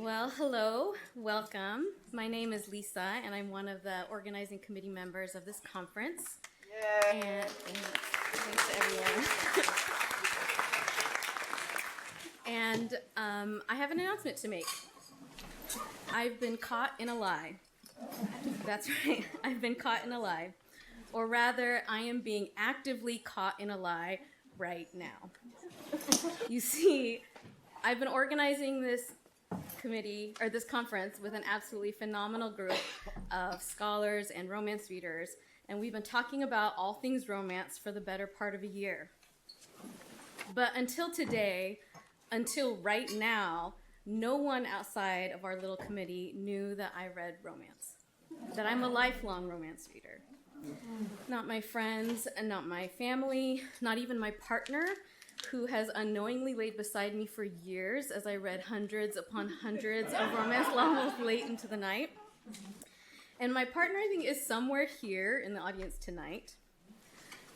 Well, hello, welcome. My name is Lisa, and I'm one of the organizing committee members of this conference. Yay! And thanks to everyone. And I have an announcement to make. I've been caught in a lie. That's right, I've been caught in a lie. Or rather, I am being actively caught in a lie right now. You see, I've been organizing this committee, or this conference, with an absolutely phenomenal group of scholars and romance readers, and we've been talking about all things romance for the better part of a year. But until today, until right now, no one outside of our little committee knew that I read romance, that I'm a lifelong romance reader. Not my friends, and not my family, not even my partner, who has unknowingly laid beside me for years as I read hundreds upon hundreds of romance novels late into the night. And my partner, I think, is somewhere here in the audience tonight.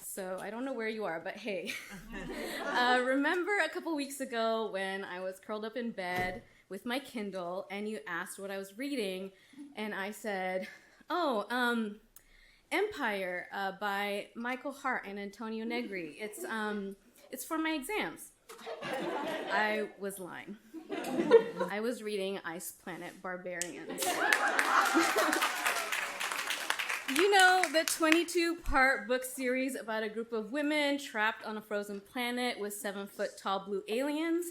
So I don't know where you are, but hey. Remember a couple weeks ago when I was curled up in bed with my Kindle and you asked what I was reading, and I said, Empire by Michael Hart and Antonio Negri. It's for my exams. I was lying. I was reading Ice Planet Barbarians. You know, the 22-part book series about a group of women trapped on a frozen planet with 7-foot-tall blue aliens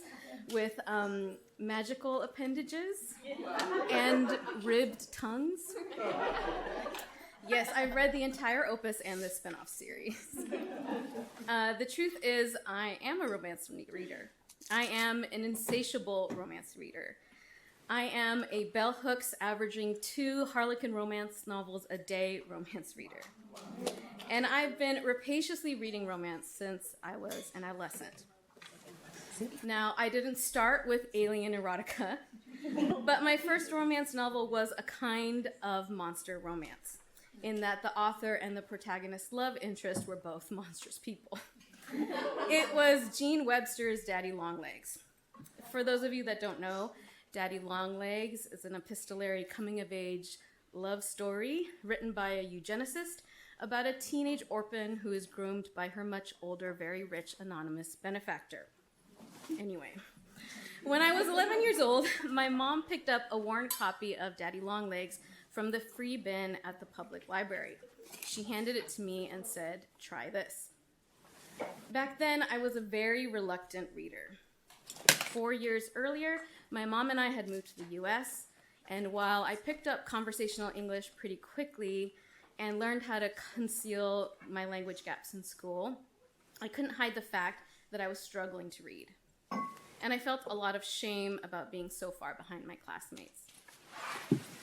with magical appendages and ribbed tongues. Yes, I've read the entire opus and the spin-off series. The truth is, I am a romance reader. I am an insatiable romance reader. I am a bell hooks averaging 2 Harlequin romance novels a day romance reader. And I've been rapaciously reading romance since I was an adolescent. Now, I didn't start with alien erotica, but my first romance novel was a kind of monster romance, in that the author and the protagonist's love interest were both monstrous people. It was Gene Webster's Daddy Longlegs. For those of you that don't know, Daddy Longlegs is an epistolary coming-of-age love story written by a eugenicist about a teenage orphan who is groomed by her much older, very rich, anonymous benefactor. Anyway, when I was 11 years old, my mom picked up a worn copy of Daddy Longlegs from the free bin at the public library. She handed it to me and said, "Try this." Back then, I was a very reluctant reader. 4 years earlier, my mom and I had moved to the US, and while I picked up conversational English pretty quickly and learned how to conceal my language gaps in school, I couldn't hide the fact that I was struggling to read. And I felt a lot of shame about being so far behind my classmates.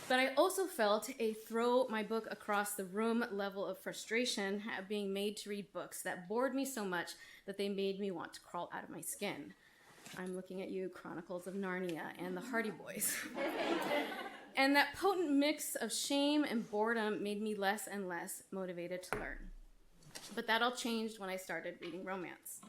But I also felt a throw my book across the room level of frustration at being made to read books that bored me so much that they made me want to crawl out of my skin. I'm looking at you, Chronicles of Narnia and the Hardy Boys. And that potent mix of shame and boredom made me less and less motivated to learn. But that all changed when I started reading romance.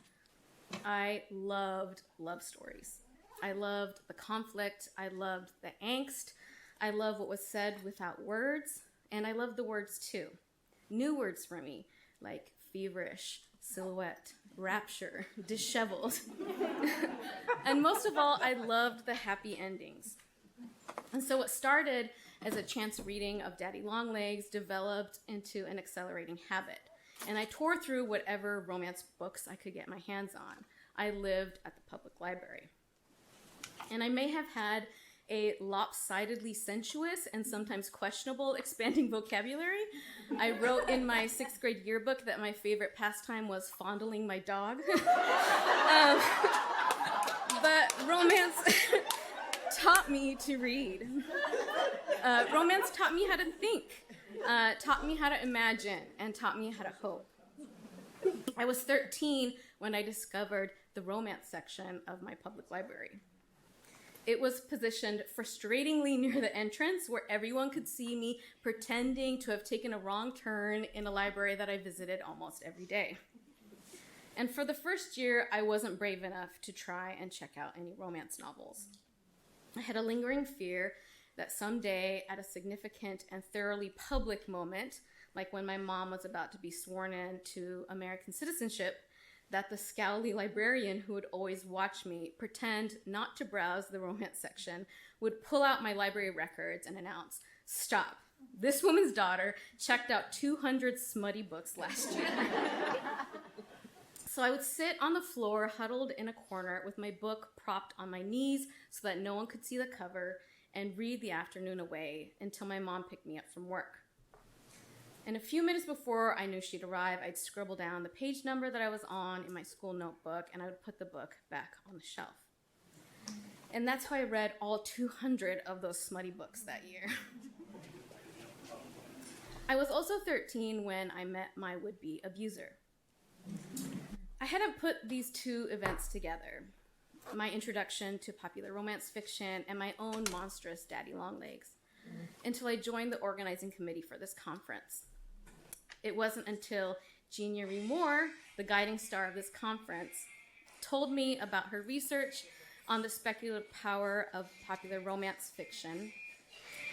I loved love stories. I loved the conflict. I loved the angst. I love what was said without words, and I love the words too. New words for me, like feverish, silhouette, rapture, disheveled. And most of all, I loved the happy endings. And so what started as a chance reading of Daddy Longlegs developed into an accelerating habit. And I tore through whatever romance books I could get my hands on. I lived at the public library. And I may have had a lopsidedly sensuous and sometimes questionable expanding vocabulary. I wrote in my 6th grade yearbook that my favorite pastime was fondling my dog. But romance taught me to read. Romance taught me how to think, taught me how to imagine, and taught me how to hope. I was 13 when I discovered the romance section of my public library. It was positioned frustratingly near the entrance where everyone could see me pretending to have taken a wrong turn in a library that I visited almost every day. And for the first year, I wasn't brave enough to try and check out any romance novels. I had a lingering fear that someday, at a significant and thoroughly public moment, like when my mom was about to be sworn in to American citizenship, that the scowly librarian who would always watch me pretend not to browse the romance section would pull out my library records and announce, "Stop. This woman's daughter checked out 200 smutty books last year." So I would sit on the floor, huddled in a corner with my book propped on my knees so that no one could see the cover, and read the afternoon away until my mom picked me up from work. And a few minutes before I knew she'd arrive, I'd scribble down the page number that I was on in my school notebook, and I would put the book back on the shelf. And that's how I read all 200 of those smutty books that year. I was also 13 when I met my would-be abuser. I hadn't put these two events together, my introduction to popular romance fiction and my own monstrous daddy longlegs, until I joined the organizing committee for this conference. It wasn't until Jayashree Moore, the guiding star of this conference, told me about her research on the speculative power of popular romance fiction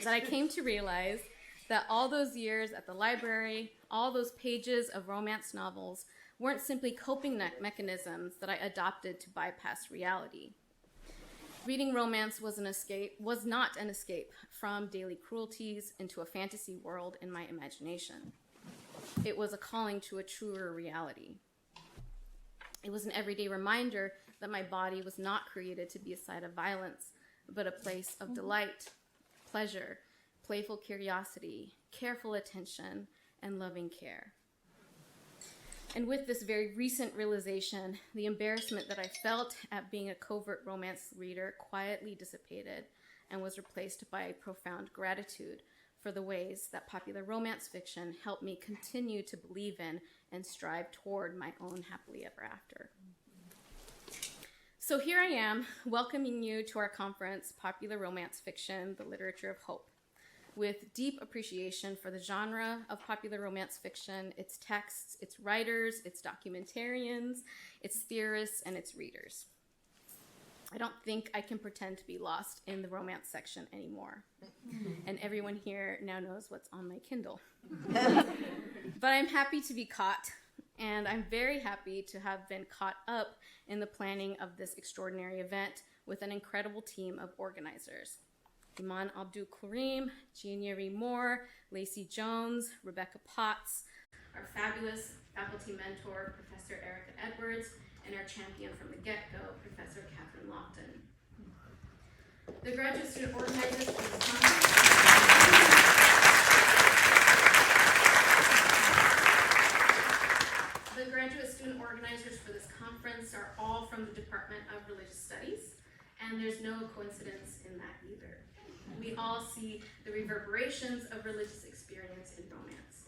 that I came to realize that all those years at the library, all those pages of romance novels, weren't simply coping mechanisms that I adopted to bypass reality. Reading romance was not an escape from daily cruelties into a fantasy world in my imagination. It was a calling to a truer reality. It was an everyday reminder that my body was not created to be a site of violence, but a place of delight, pleasure, playful curiosity, careful attention, and loving care. And with this very recent realization, the embarrassment that I felt at being a covert romance reader quietly dissipated and was replaced by a profound gratitude for the ways that popular romance fiction helped me continue to believe in and strive toward my own happily ever after. So here I am, welcoming you to our conference, Popular Romance Fiction, the Literature of Hope, with deep appreciation for the genre of popular romance fiction, its texts, its writers, its documentarians, its theorists, and its readers. I don't think I can pretend to be lost in the romance section anymore. And everyone here now knows what's on my Kindle. But I'm happy to be caught, and I'm very happy to have been caught up in the planning of this extraordinary event with an incredible team of organizers. Iman Abdul-Karim, Jayashree Moore, Lacey Jones, Rebecca Potts, our fabulous faculty mentor, Professor Erica Edwards, and our champion from the get-go, Professor Catherine Lofton. The graduate student organizers for this conference. The graduate student organizers for this conference are all from the Department of Religious Studies, and there's no coincidence in that either. We all see the reverberations of religious experience in romance.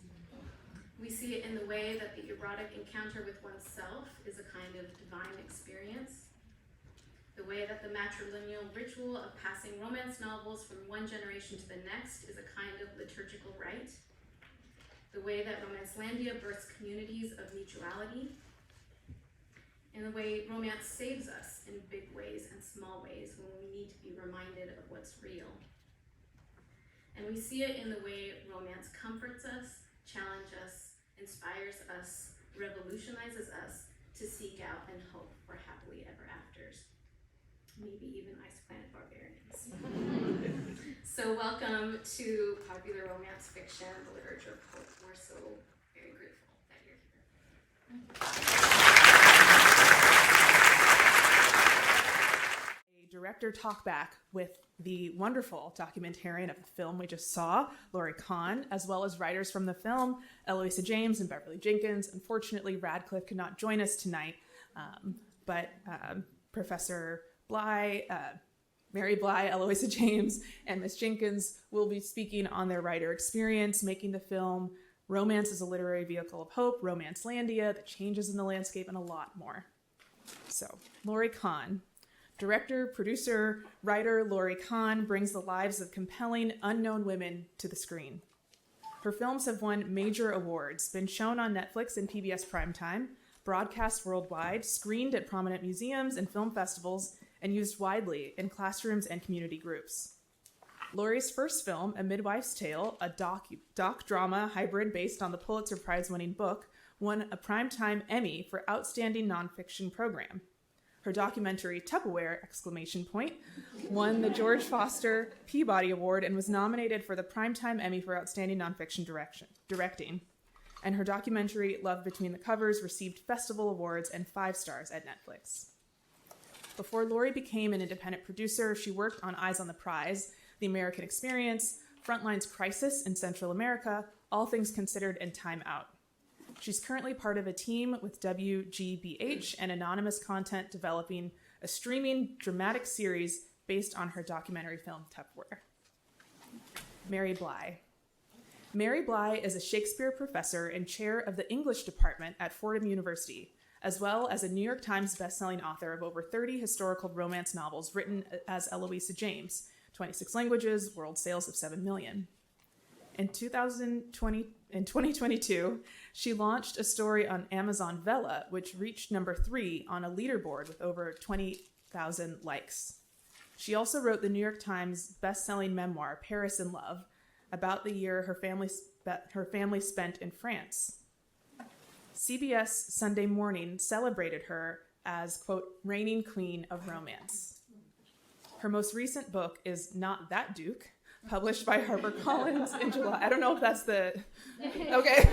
We see it in the way that the erotic encounter with oneself is a kind of divine experience, the way that the matrilineal ritual of passing romance novels from one generation to the next is a kind of liturgical rite, the way that Romancelandia births communities of mutuality, and the way romance saves us in big ways and small ways when we need to be reminded of what's real. And we see it in the way romance comforts us, challenges us, inspires us, revolutionizes us to seek out and hope for happily ever afters, maybe even ice planet barbarians. So welcome to Popular Romance Fiction, the Literature of Hope. We're so very grateful that you're here. A director talk back with the wonderful documentarian of the film we just saw, Laurie Kahn, as well as writers from the film, Eloisa James and Beverly Jenkins. Unfortunately, Radcliffe could not join us tonight, but Professor Bly, Mary Bly, Eloisa James, and Ms. Jenkins will be speaking on their writer experience making the film, Romance as a Literary Vehicle of Hope, Romancelandia, the changes in the landscape, and a lot more. So, Laurie Kahn. Director, producer, writer Laurie Kahn brings the lives of compelling, unknown women to the screen. Her films have won major awards, been shown on Netflix and PBS Primetime, broadcast worldwide, screened at prominent museums and film festivals, and used widely in classrooms and community groups. Laurie's first film, A Midwife's Tale, a doc-drama hybrid based on the Pulitzer Prize-winning book, won a Primetime Emmy for Outstanding Nonfiction Program. Her documentary, Tupperware! Won the George Foster Peabody Award and was nominated for the Primetime Emmy for Outstanding Nonfiction Directing. And her documentary, Love Between the Covers, received festival awards and 5 stars at Netflix. Before Laurie became an independent producer, she worked on Eyes on the Prize, The American Experience, Frontline's Crisis in Central America, All Things Considered, and Time Out. She's currently part of a team with WGBH and Anonymous Content developing a streaming dramatic series based on her documentary film Tupperware. Mary Bly. Mary Bly is a Shakespeare professor and chair of the English department at Fordham University, as well as a New York Times bestselling author of over 30 historical romance novels written as Eloisa James, 26 languages, world sales of 7 million. In 2022, she launched a story on Amazon Vella, which reached number 3 on a leaderboard with over 20,000 likes. She also wrote the New York Times best-selling memoir, Paris in Love, about the year her family spent in France. CBS Sunday Morning celebrated her as, quote, reigning queen of romance. Her most recent book is Not That Duke, published by HarperCollins in July. I don't know if that's the... Okay.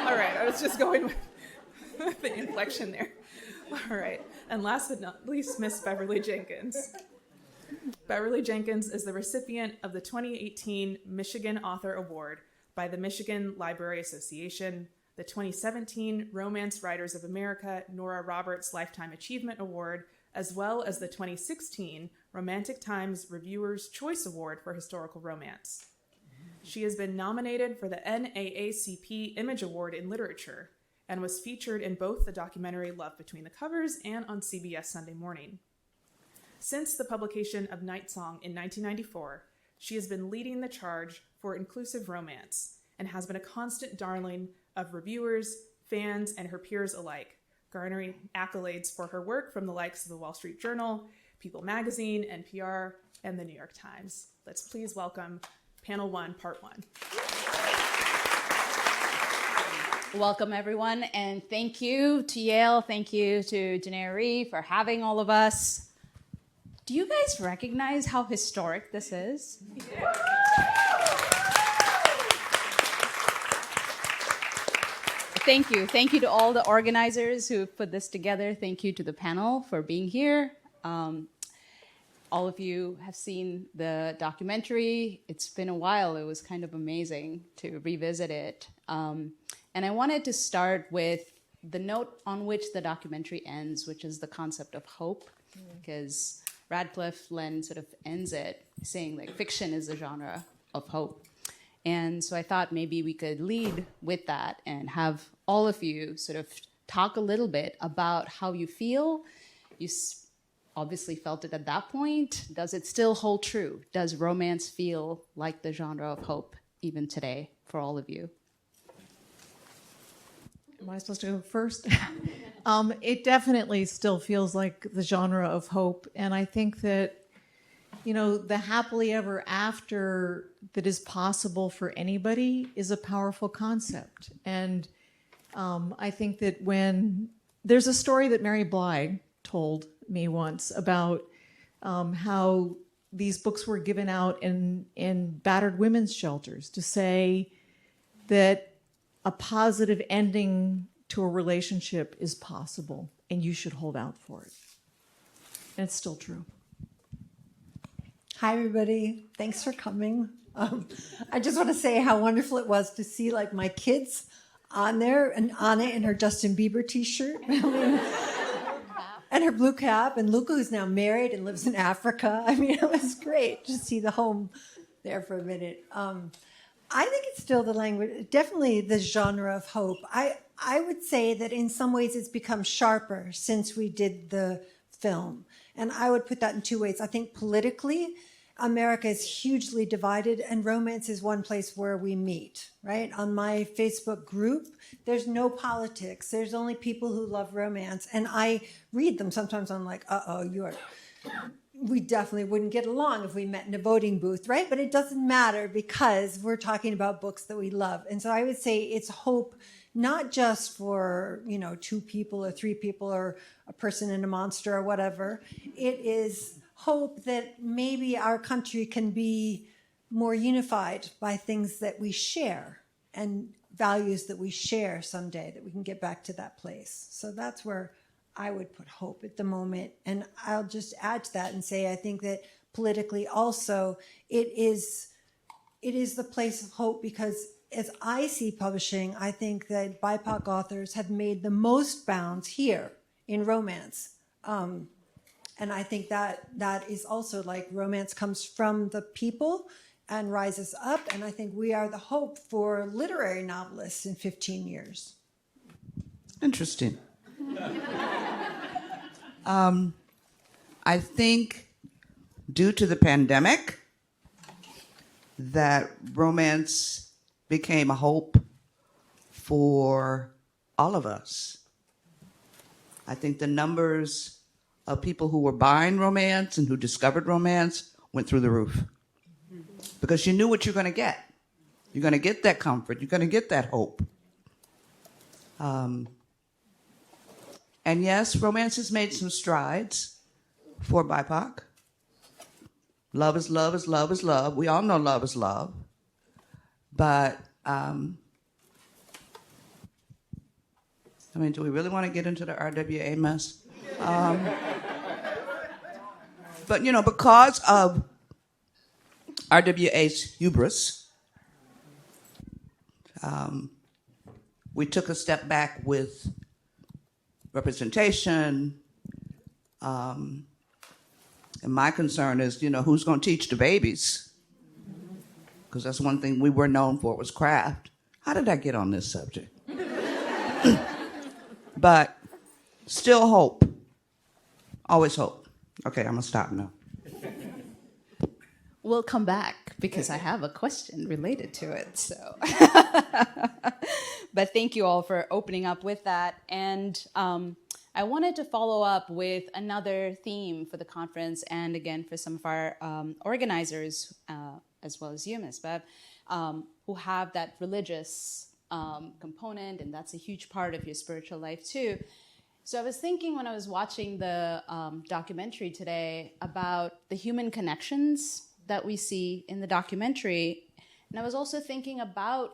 All right, I was just going with the inflection there. All right. And last but not least, Miss Beverly Jenkins. Beverly Jenkins is the recipient of the 2018 Michigan Author Award by the Michigan Library Association, the 2017 Romance Writers of America Nora Roberts Lifetime Achievement Award, as well as the 2016 Romantic Times Reviewer's Choice Award for Historical Romance. She has been nominated for the NAACP Image Award in Literature and was featured in both the documentary Love Between the Covers and on CBS Sunday Morning. Since the publication of Night Song in 1994, she has been leading the charge for inclusive romance and has been a constant darling of reviewers, fans, and her peers alike, garnering accolades for her work from the likes of the Wall Street Journal, People Magazine, NPR, and the New York Times. Let's please welcome Panel 1, Part 1. Welcome, everyone, and thank you to Yale, thank you to Jayashree for having all of us. Do you guys recognize how historic this is? Yeah. Thank you. Thank you to all the organizers who put this together. Thank you to the panel for being here. All of you have seen the documentary. It's been a while. It was kind of amazing to revisit it. And I wanted to start with the note on which the documentary ends, which is the concept of hope, because Radcliffe Len sort of ends it saying like fiction is the genre of hope. And so I thought maybe we could lead with that and have all of you sort of talk a little bit about how you feel. You obviously felt it at that point. Does it still hold true? Does romance feel like the genre of hope even today for all of you? Am I supposed to go first? It definitely still feels like the genre of hope. And I think that, you know, the happily ever after that is possible for anybody is a powerful concept. And I think that when there's a story that Mary Bly told me once about how these books were given out in battered women's shelters to say that a positive ending to a relationship is possible and you should hold out for it. And it's still true. Hi, everybody. Thanks for coming. I just want to say how wonderful it was to see like my kids on there and Anna in her Justin Bieber t-shirt. And her blue cap, and Luca, who's now married and lives in Africa. I mean, it was great to see the home there for a minute. I think it's still the language, definitely the genre of hope. I would say that in some ways it's become sharper since we did the film. And I would put that in two ways. I think politically, America is hugely divided, and romance is one place where we meet, right? On my Facebook group, there's no politics. There's only people who love romance. And I read them. Sometimes I'm like, we definitely wouldn't get along if we met in a voting booth, right? But it doesn't matter because we're talking about books that we love. And so I would say it's hope, not just for, 2 people or 3 people or a person and a monster or whatever. It is hope that maybe our country can be more unified by things that we share and values that we share someday, that we can get back to that place. So that's where I would put hope at the moment. And I'll just add to that and say, I think that politically also, it is the place of hope, because as I see publishing, I think that BIPOC authors have made the most bounds here in romance. And I think that is also like romance comes from the people and rises up. And I think we are the hope for literary novelists in 15 years. Interesting. I think due to the pandemic that romance became a hope for all of us. I think the numbers of people who were buying romance and who discovered romance went through the roof. Because you knew what you're going to get. You're going to get that comfort. You're going to get that hope. And yes, romance has made some strides for BIPOC. Love is love is love is love. We all know love is love. But, do we really want to get into the RWA mess? But, because of RWA's hubris, we took a step back with representation. And my concern is, who's going to teach the babies? Because that's one thing we were known for was craft. How did I get on this subject? But still hope. Always hope. Okay, I'm going to stop now. We'll come back because I have a question related to it. So, but thank you all for opening up with that. And I wanted to follow up with another theme for the conference, and again for some of our organizers, as well as you, Ms. Bev, who have that religious component, and that's a huge part of your spiritual life too. So I was thinking when I was watching the documentary today about the human connections that we see in the documentary. And I was also thinking about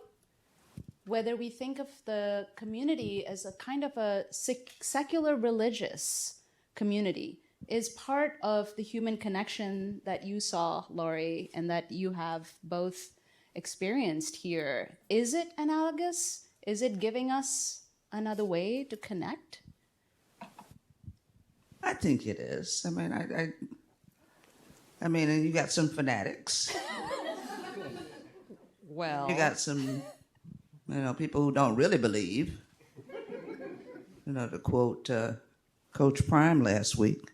whether we think of the community as a kind of a secular religious community is part of the human connection that you saw, Laurie, and that you have both experienced here. Is it analogous? Is it giving us another way to connect? I think it is. I mean, and you got some fanatics. Well, you got some, people who don't really believe. To quote Coach Prime last week.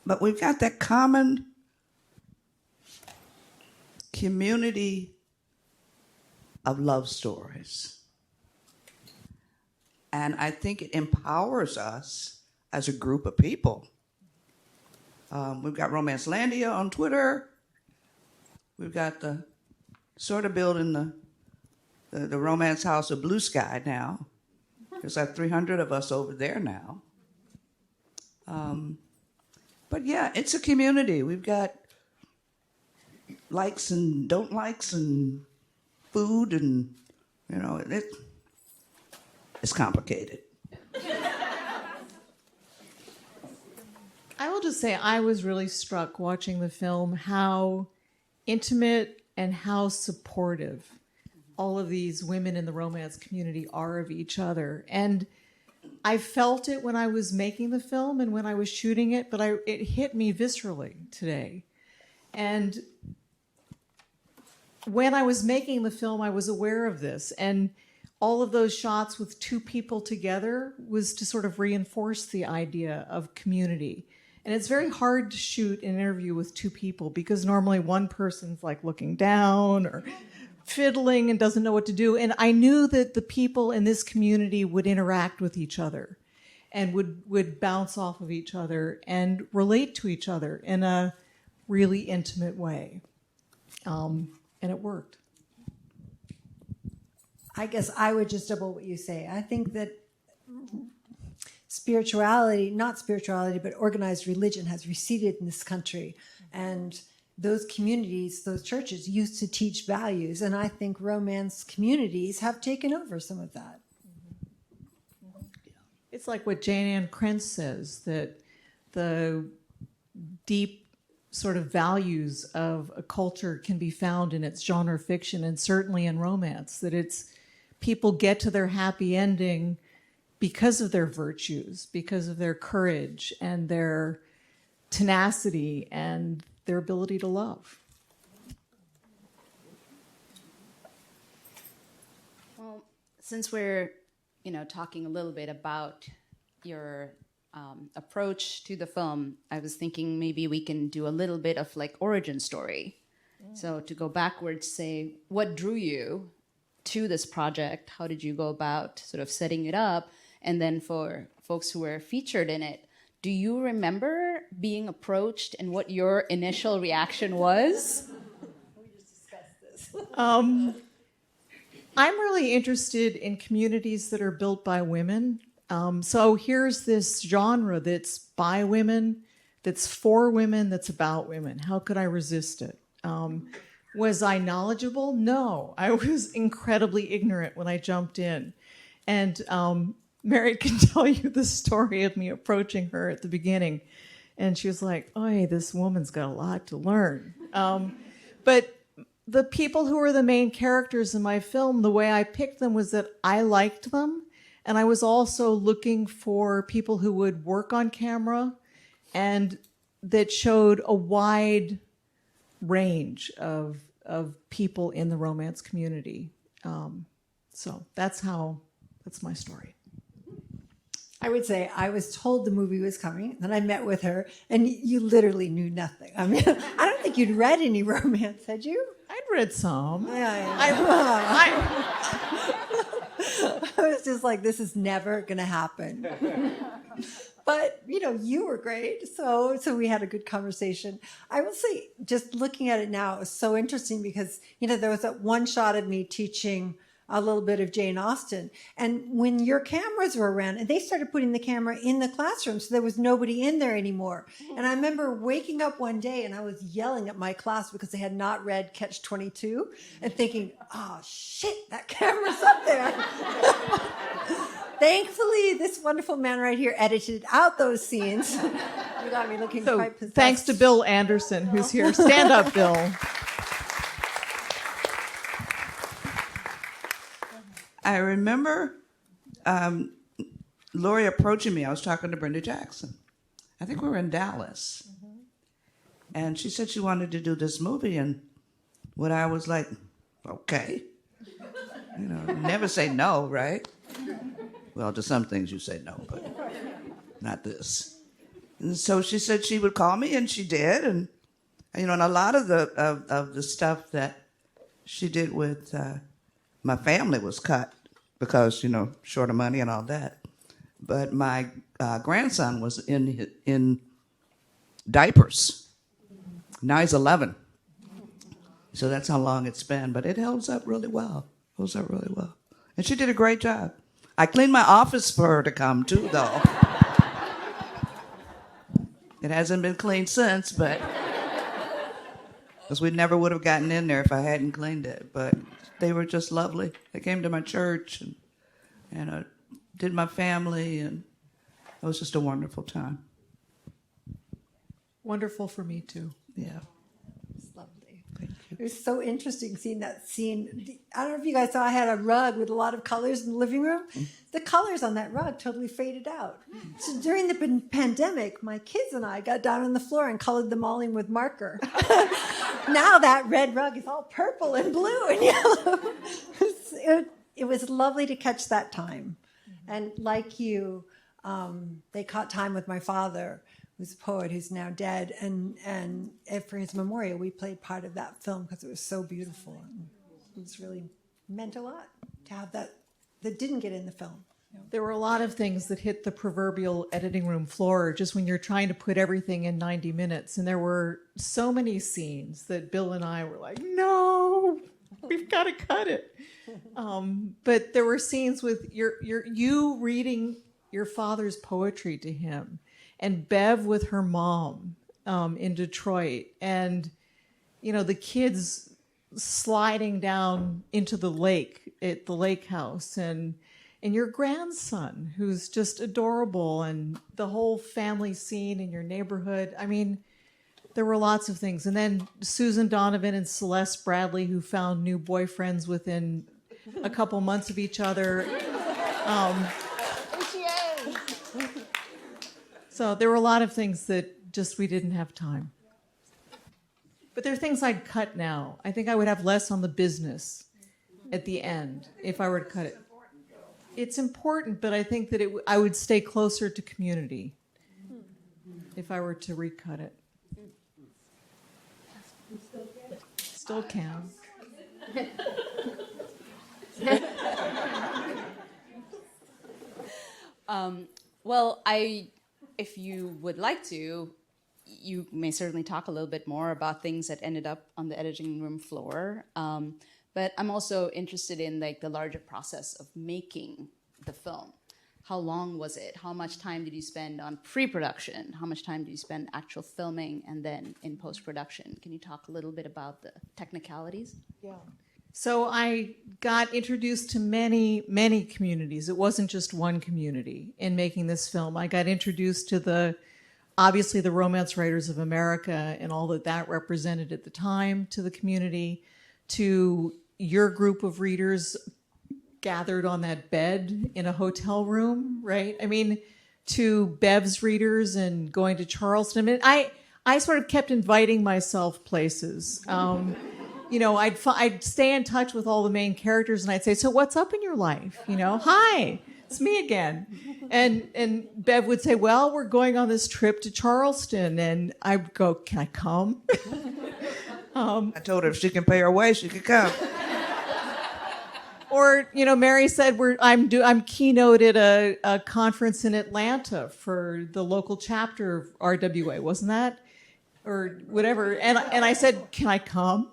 But we've got that common community of love stories. And I think it empowers us as a group of people. We've got Romancelandia on Twitter. We've got the sort of building the romance house of Blue Sky now. There's like 300 of us over there now. But yeah, it's a community. We've got likes and don't likes and food and, it's complicated. I will just say I was really struck watching the film how intimate and how supportive all of these women in the romance community are of each other. And I felt it when I was making the film and when I was shooting it, but it hit me viscerally today. And when I was making the film, I was aware of this. And all of those shots with 2 people together was to sort of reinforce the idea of community And it's very hard to shoot an interview with two people because normally one person's like looking down or fiddling and doesn't know what to do. And I knew that the people in this community would interact with each other and would bounce off of each other and relate to each other in a really intimate way. And it worked. I guess I would just double what you say. I think that spirituality, not spirituality, but organized religion has receded in this country. And those communities, those churches used to teach values. And I think romance communities have taken over some of that. It's like what Jane Ann Krentz says, that the deep sort of values of a culture can be found in its genre fiction and certainly in romance, that it's people get to their happy ending because of their virtues, because of their courage and their tenacity and their ability to love. Well, since we're, talking a little bit about your approach to the film, I was thinking maybe we can do a little bit of like origin story. So to go backwards, say, what drew you to this project? How did you go about sort of setting it up? And then for folks who were featured in it, do you remember being approached and what your initial reaction was? We just discussed this. I'm really interested in communities that are built by women. So here's this genre that's by women, that's for women, that's about women. How could I resist it? Was I knowledgeable? No, I was incredibly ignorant when I jumped in. And Mary can tell you the story of me approaching her at the beginning. And she was like, "Oy, this woman's got a lot to learn." But the people who were the main characters in my film, the way I picked them was that I liked them. And I was also looking for people who would work on camera and that showed a wide range of people in the romance community. So that's my story. I would say I was told the movie was coming, then I met with her, and you literally knew nothing. I mean, I don't think you'd read any romance, had you? I'd read some. I was just like, this is never going to happen. But, you were great. So we had a good conversation. I will say, just looking at it now, it was so interesting because, there was that one shot of me teaching a little bit of Jane Austen. And when your cameras were around, and they started putting the camera in the classroom, so there was nobody in there anymore. And I remember waking up one day and I was yelling at my class because they had not read Catch-22 and thinking, oh, shit, that camera's up there. Thankfully, this wonderful man right here edited out those scenes. You got me looking quite possessed. Thanks to Bill Anderson, who's here. Stand up, Bill. I remember Laurie approaching me. I was talking to Brenda Jackson. I think we were in Dallas. Mm-hmm. And she said she wanted to do this movie. And what I was like, okay. Never say no, right? Well, to some things you say no, but not this. And so she said she would call me, and she did. And, and a lot of the stuff that she did with my family was cut because, short of money and all that. But my grandson was in diapers. Now he's 11. So that's how long it's been. But it holds up really well. And she did a great job. I cleaned my office for her to come, too, though. It hasn't been cleaned since, but... because we never would have gotten in there if I hadn't cleaned it. But they were just lovely. They came to my church and did my family, and it was just a wonderful time. Wonderful for me, too. Yeah. It's lovely. Thank you. It was so interesting seeing that scene. I don't know if you guys saw, I had a rug with a lot of colors in the living room. The colors on that rug totally faded out. So during the pandemic, my kids and I got down on the floor and colored them all in with marker. Now that red rug is all purple and blue and yellow. It was lovely to catch that time. And like you, they caught time with my father who's a poet who's now dead. And for his memorial, we played part of that film because it was so beautiful. And it's really meant a lot to have that didn't get in the film. There were a lot of things that hit the proverbial editing room floor just when you're trying to put everything in 90 minutes. And there were so many scenes that Bill and I were like, no, we've got to cut it. But there were scenes with you reading your father's poetry to him, and Bev with her mom in Detroit, and the kids sliding down into the lake at the lake house, and your grandson who's just adorable, and the whole family scene in your neighborhood. I mean, there were lots of things. And then Susan Donovan and Celeste Bradley, who found new boyfriends within a couple months of each other. So there were a lot of things that just we didn't have time. But there are things I'd cut now. I think I would have less on the business at the end if I were to cut it. It's important, but I think that I would stay closer to community if I were to recut it. Still can. Well, if you would like to, you may certainly talk a little bit more about things that ended up on the editing room floor. But I'm also interested in the larger process of making the film. How long was it? How much time did you spend on pre-production? How much time did you spend actual filming and then in post-production? Can you talk a little bit about the technicalities? Yeah. So I got introduced to many, many communities. It wasn't just one community in making this film. I got introduced to obviously the Romance Writers of America and all that represented at the time to the community, to your group of readers gathered on that bed in a hotel room, right? I mean, to Bev's readers and going to Charleston. I mean, I sort of kept inviting myself places. I'd stay in touch with all the main characters and I'd say, so what's up in your life? Hi, it's me again. And Bev would say, well, we're going on this trip to Charleston. And I'd go, can I come? I told her if she can pay her way, she could come. Or, Mary said, I'm keynote at a conference in Atlanta for the local chapter of RWA, wasn't that? Or whatever. And I said, can I come?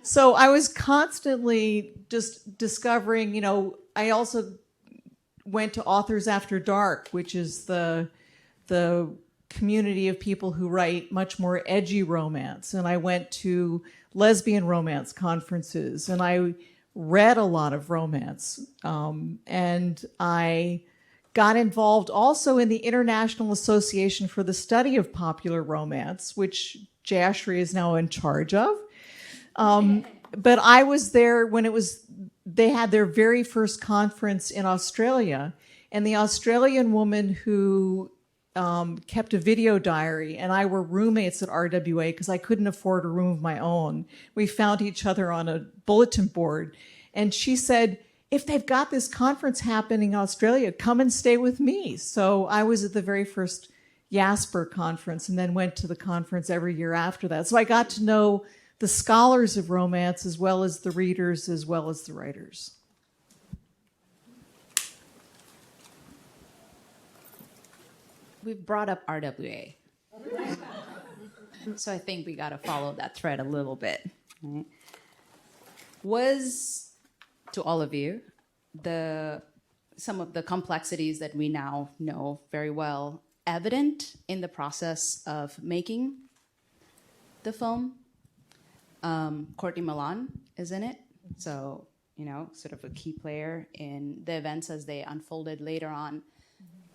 So I was constantly just discovering, I also went to Authors After Dark, which is the community of people who write much more edgy romance. And I went to lesbian romance conferences, and I read a lot of romance. And I got involved also in the International Association for the Study of Popular Romance, which Jayashree is now in charge of. But I was there when they had their very first conference in Australia, and the Australian woman who kept a video diary and I were roommates at RWA because I couldn't afford a room of my own. We found each other on a bulletin board, and she said, if they've got this conference happening in Australia, come and stay with me. So I was at the very first IASPR conference and then went to the conference every year after that. So I got to know the scholars of romance as well as the readers as well as the writers. We've brought up RWA. So I think we got to follow that thread a little bit. Right? Was, to all of you, some of the complexities that we now know very well evident in the process of making the film? Courtney Milan is in it, so, sort of a key player in the events as they unfolded later on.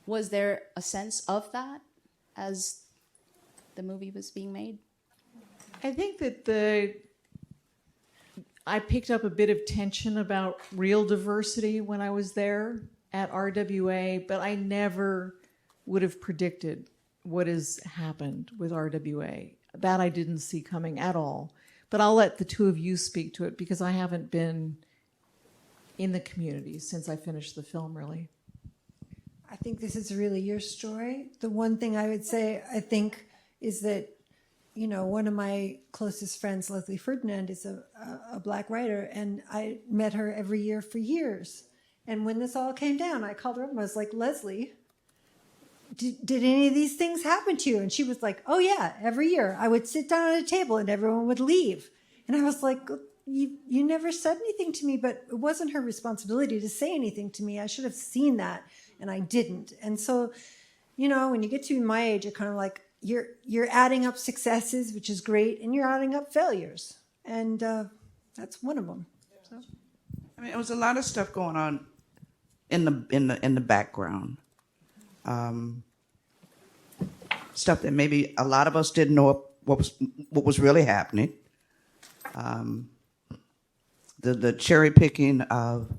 Was there a sense of that as the movie was being made? I think that I picked up a bit of tension about real diversity when I was there at RWA, but I never would have predicted what has happened with RWA. That I didn't see coming at all. But I'll let the two of you speak to it because I haven't been in the community since I finished the film, really. I think this is really your story. The one thing I would say, I think, is that, you know, one of my closest friends, Leslie Ferdinand, is a Black writer, and I met her every year for years. And when this all came down, I called her up and I was like, Leslie, did any of these things happen to you? And she was like, oh yeah, every year. I would sit down at a table and everyone would leave. And I was like, you never said anything to me, but it wasn't her responsibility to say anything to me. I should have seen that, and I didn't. And so, you know, when you get to my age, you're kind of like, you're adding up successes, which is great, and you're adding up failures. And that's one of them. So. I mean, it was a lot of stuff going on in the background. Stuff that maybe a lot of us didn't know what was really happening. The cherry picking of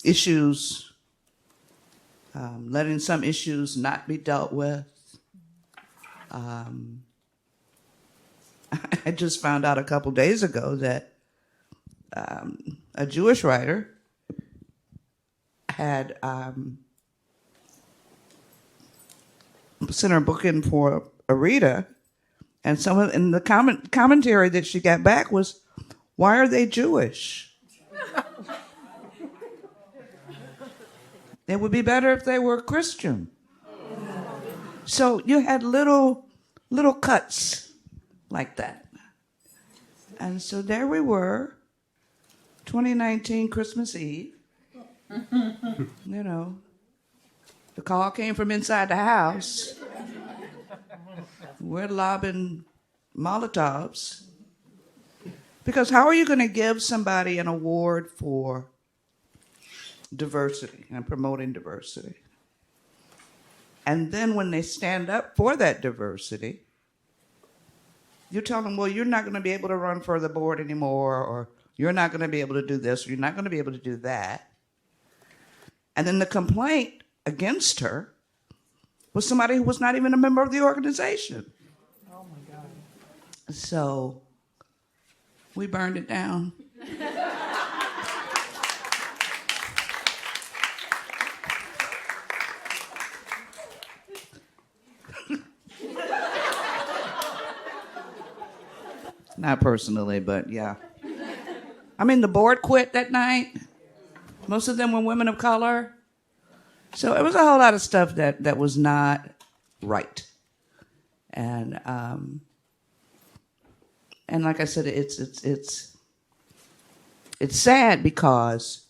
issues, letting some issues not be dealt with. I just found out a couple days ago that a Jewish writer had sent her book in for a reader, and someone in the commentary that she got back was, "Why are they Jewish? It would be better if they were Christian." So you had little cuts like that, and so there we were, 2019 Christmas Eve. You know, the call came from inside the house. We're lobbing Molotovs. Because how are you going to give somebody an award for diversity and promoting diversity? And then when they stand up for that diversity, you tell them, well, you're not going to be able to run for the board anymore, or you're not going to be able to do this, or you're not going to be able to do that. And then the complaint against her was somebody who was not even a member of the organization. Oh my God. So we burned it down. Not personally, but yeah. I mean, the board quit that night. Most of them were women of color. So it was a whole lot of stuff that was not right. And like I said, it's sad because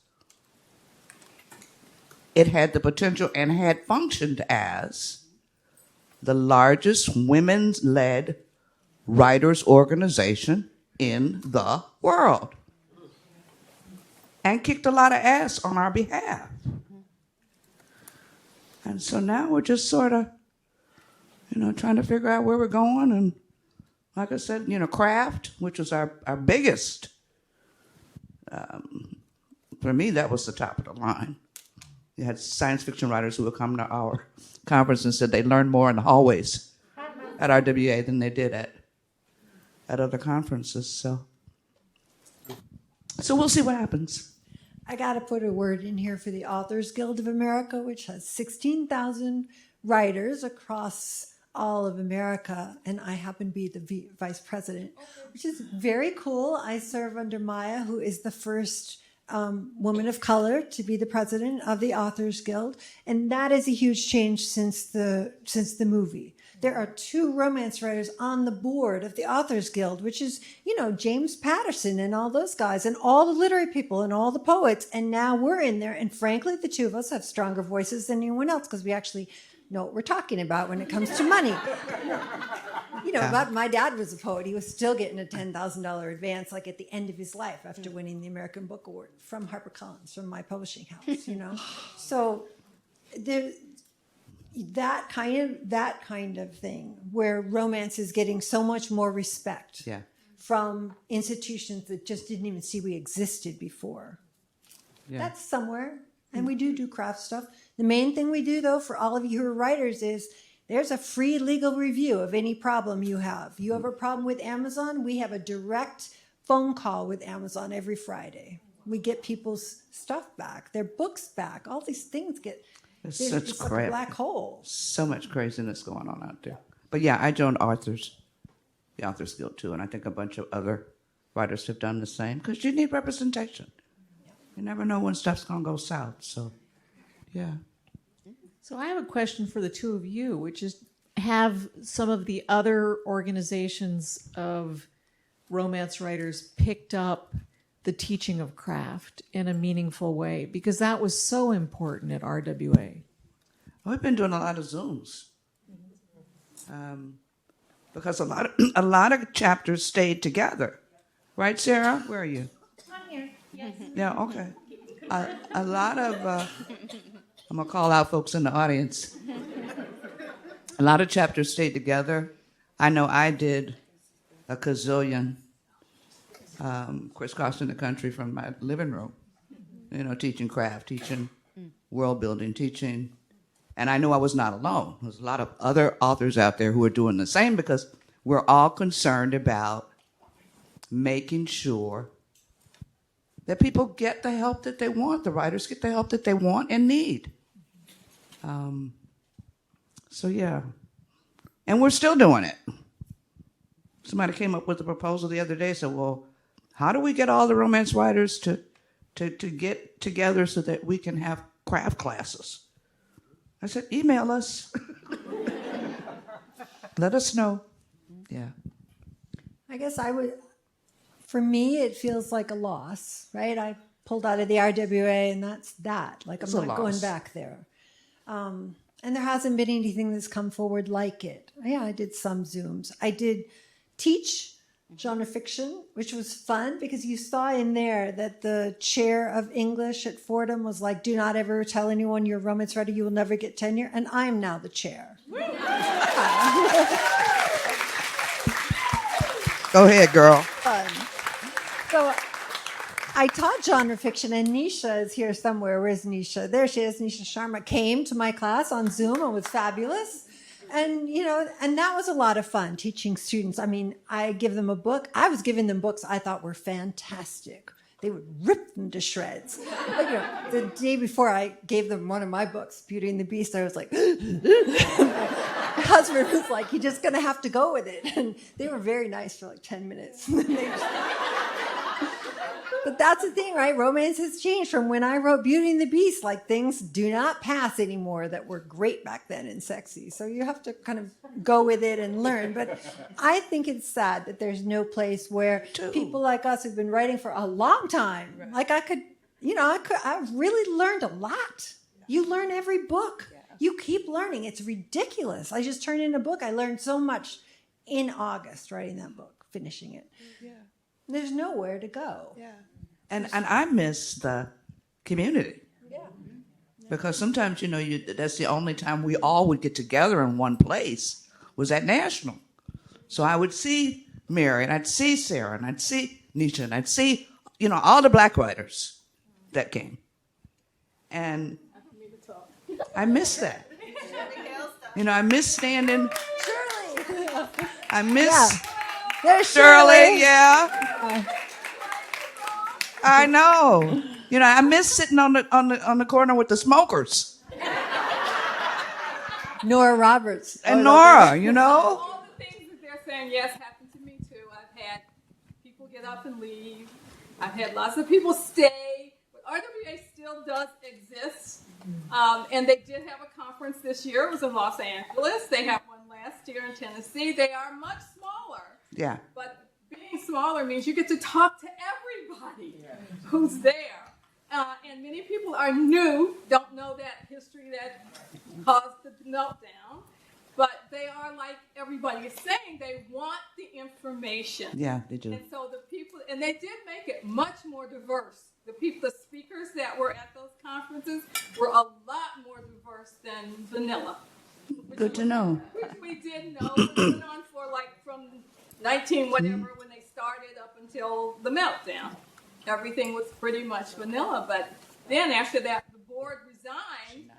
it had the potential and had functioned as the largest women's-led writers organization in the world, and kicked a lot of ass on our behalf. And so now we're just sort of, trying to figure out where we're going. And like I said, craft, which was our biggest, for me, that was the top of the line. You had science fiction writers who would come to our conference and said they learned more in the hallways at RWA than they did at other conferences. So we'll see what happens. I got to put a word in here for the Authors Guild of America, which has 16,000 writers across all of America, and I happen to be the vice president, which is very cool. I serve under Maya, who is the first woman of color to be the president of the Authors Guild, and that is a huge change since the movie. There are 2 romance writers on the board of the Authors Guild, which is, James Patterson and all those guys and all the literary people and all the poets. And now we're in there. And frankly, the 2 of us have stronger voices than anyone else because we actually know what we're talking about when it comes to money. My dad was a poet. He was still getting a $10,000 advance, like at the end of his life after winning the American Book Award from HarperCollins, from my publishing house, So there's that kind of thing where romance is getting so much more respect from institutions that just didn't even see we existed before. Yeah. That's somewhere. And we do craft stuff. The main thing we do, though, for all of you who are writers is there's a free legal review of any problem you have. You have a problem with Amazon, we have a direct phone call with Amazon every Friday. we get people's stuff back, their books back. All these things get, It's there's such just like crap. a black hole. So much craziness going on out there. But yeah, I joined the Authors Guild too, and I think a bunch of other writers have done the same because you need representation. You never know when stuff's gonna go south. So, yeah. So I have a question for the two of you, which is, have some of the other organizations of romance writers picked up the teaching of craft in a meaningful way? Because that was so important at RWA. We've been doing a lot of Zooms. Because a lot of chapters stayed together. Right, Sarah? Where are you? I'm here. Yes. Yeah, okay. A lot of, I'm going to call out folks in the audience. A lot of chapters stayed together. I know I did a gazillion crisscrossing the country from my living room, teaching craft, teaching world building, teaching. And I knew I was not alone. There's a lot of other authors out there who are doing the same because we're all concerned about making sure that people get the help that they want, the writers get the help that they want and need. So, yeah. And we're still doing it. Somebody came up with a proposal the other day, said, well, how do we get all the romance writers to get together so that we can have craft classes? I said, email us. Let us know. Yeah. I guess for me, it feels like a loss, right? I pulled out of the RWA, and that's that. Like, I'm not going back there. And there hasn't been anything that's come forward like it. Yeah, I did some Zooms. I did teach genre fiction, which was fun because you saw in there that the chair of English at Fordham was like, do not ever tell anyone you're a romance writer, you will never get tenure. And I'm now the chair. Go ahead, girl. Fun. So I taught genre fiction, and Nisha is here somewhere. Where's Nisha? There she is. Nisha Sharma came to my class on Zoom and was fabulous. And, and that was a lot of fun teaching students. I mean, I give them a book. I was giving them books I thought were fantastic. They would rip them to shreds. But, the day before I gave them one of my books, Beauty and the Beast, I was like, my husband was like, you're just going to have to go with it. And they were very nice for like 10 minutes. But that's the thing, right? Romance has changed from when I wrote Beauty and the Beast. Like, things do not pass anymore that were great back then and sexy. So you have to kind of go with it and learn. But I think it's sad that there's no place where people like us who've been writing for a long time, like I really learned a lot. You learn every book. You keep learning. It's ridiculous. I just turned in a book. I learned so much in August writing that book, finishing it. Yeah. There's nowhere to go. Yeah. And I miss the community. Yeah. Because sometimes, that's the only time we all would get together in one place was at National. So I would see Mary, and I'd see Sarah, and I'd see Nisha, and I'd see, all the black writers that came. And I miss that. I miss standing. Shirley. I miss... Yeah. There's Shirley, yeah. I know. I miss sitting on the corner with the smokers. Nora Roberts. And Nora, All the things that they're saying, yes, happened to me too. I've had people get up and leave. I've had lots of people stay. But RWA still does exist. And they did have a conference this year. It was in Los Angeles. They had one last year in Tennessee. They are much smaller. Yeah. But being smaller means you get to talk to everybody who's there. And many people are new, don't know that history that caused the meltdown. But they are like everybody is saying, they want the information. Yeah, they do. And so the people, and they did make it much more diverse. The speakers that were at those conferences were a lot more diverse than vanilla. Good to know. Which we did know. It went on for from 19 whatever when they started up until the meltdown. Everything was pretty much vanilla. But then after that, the board resigned.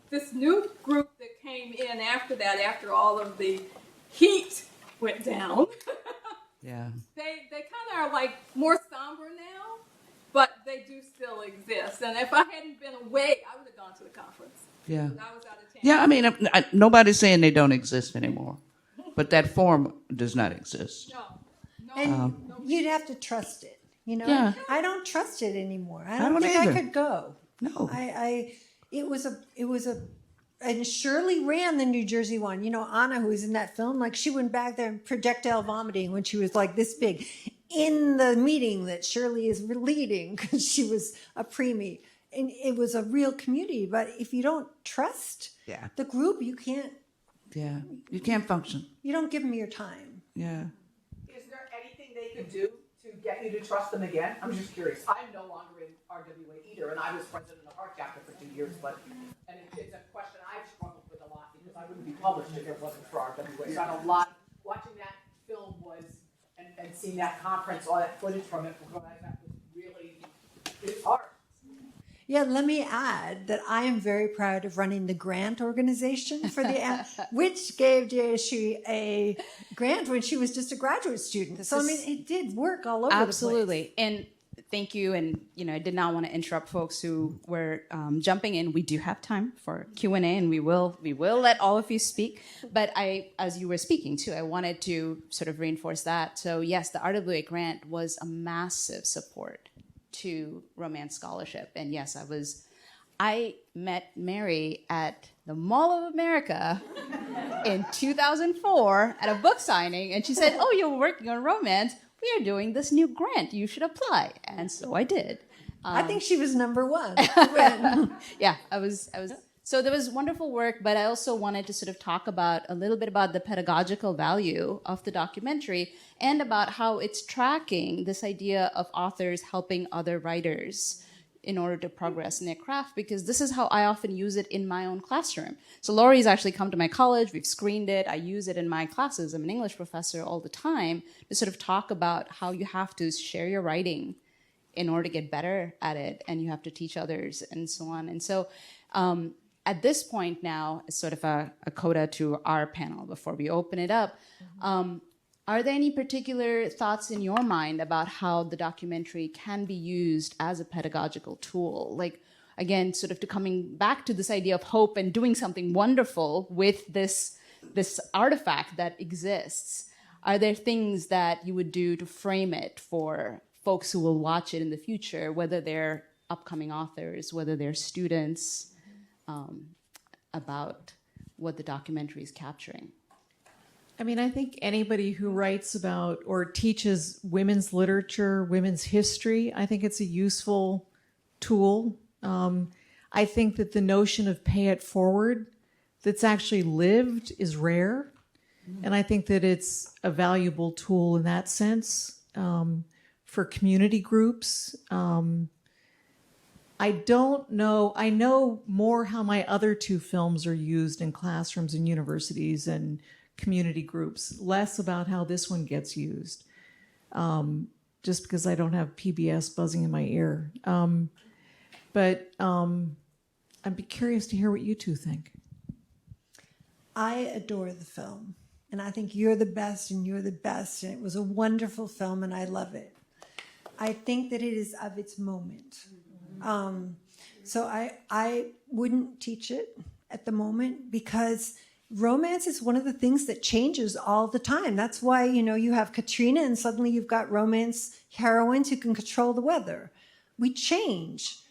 This new group that came in after that, after all of the heat went down, Yeah. they kind of are more somber now. but they do still exist. And if I hadn't been away, I would have gone to the conference. Yeah. But I was out of town. Yeah, I mean, nobody's saying they don't exist anymore, but that form does not exist. No. You'd have to trust it. You know, Yeah. I don't trust it anymore. I don't don't think either. I could go. No. It was a, and Shirley ran the New Jersey one. You know, Anna, who was in that film, like she went back there and projectile vomiting when she was like this big in the meeting that Shirley is leading because she was a preemie. And it was a real community. But if you don't trust the group, you can't. Yeah, you can't function. You don't give them your time. Yeah. Is there anything they could do to get you to trust them again? I'm just curious. I'm no longer in RWA either, and I was president of our chapter for 2 years, and it's a question I've struggled with a lot because I wouldn't be published if it wasn't for RWA. So I know a lot, watching that film was, and seeing that conference, all that footage from it, that was really, it's hard. Yeah, let me add that I am very proud of running the grant organization for the which gave Jayashree a grant when she was just a graduate student. So I mean, it did work all over Absolutely. the place. And thank you. And, I did not want to interrupt folks who were jumping in. We do have time for Q&A, and we will let all of you speak. But as you were speaking too, I wanted to sort of reinforce that. So yes, the RWA grant was a massive support to romance scholarship. And yes, I met Mary at the Mall of America in 2004 at a book signing, and she said, "Oh, you're working on romance. We are doing this new grant. You should apply." And so I did. I think she was number one. Yeah, I was. So there was wonderful work, but I also wanted to sort of talk a little bit about the pedagogical value of the documentary and about how it's tracking this idea of authors helping other writers in order to progress in their craft, because this is how I often use it in my own classroom. So Laurie's actually come to my college, we've screened it, I use it in my classes. I'm an English professor all the time to sort of talk about how you have to share your writing in order to get better at it, and you have to teach others and so on. And so at this point now, it's sort of a coda to our panel before we open it up. Are there any particular thoughts in your mind about how the documentary can be used as a pedagogical tool? Like, again, sort of to coming back to this idea of hope and doing something wonderful with this artifact that exists. Are there things that you would do to frame it for folks who will watch it in the future, whether they're upcoming authors, whether they're students, about what the documentary is capturing? I mean, I think anybody who writes about or teaches women's literature, women's history, I think it's a useful tool. I think that the notion of pay it forward that's actually lived is rare. And I think that it's a valuable tool in that sense for community groups. I don't know. I know more how my other two films are used in classrooms and universities and community groups, less about how this one gets used, just because I don't have PBS buzzing in my ear. But I'd be curious to hear what you two think. I adore the film, and I think you're the best, and you're the best, and it was a wonderful film, and I love it. I think that it is of its moment. So I wouldn't teach it at the moment because romance is one of the things that changes all the time. That's why, you have Katrina and suddenly you've got romance heroines who can control the weather. We change.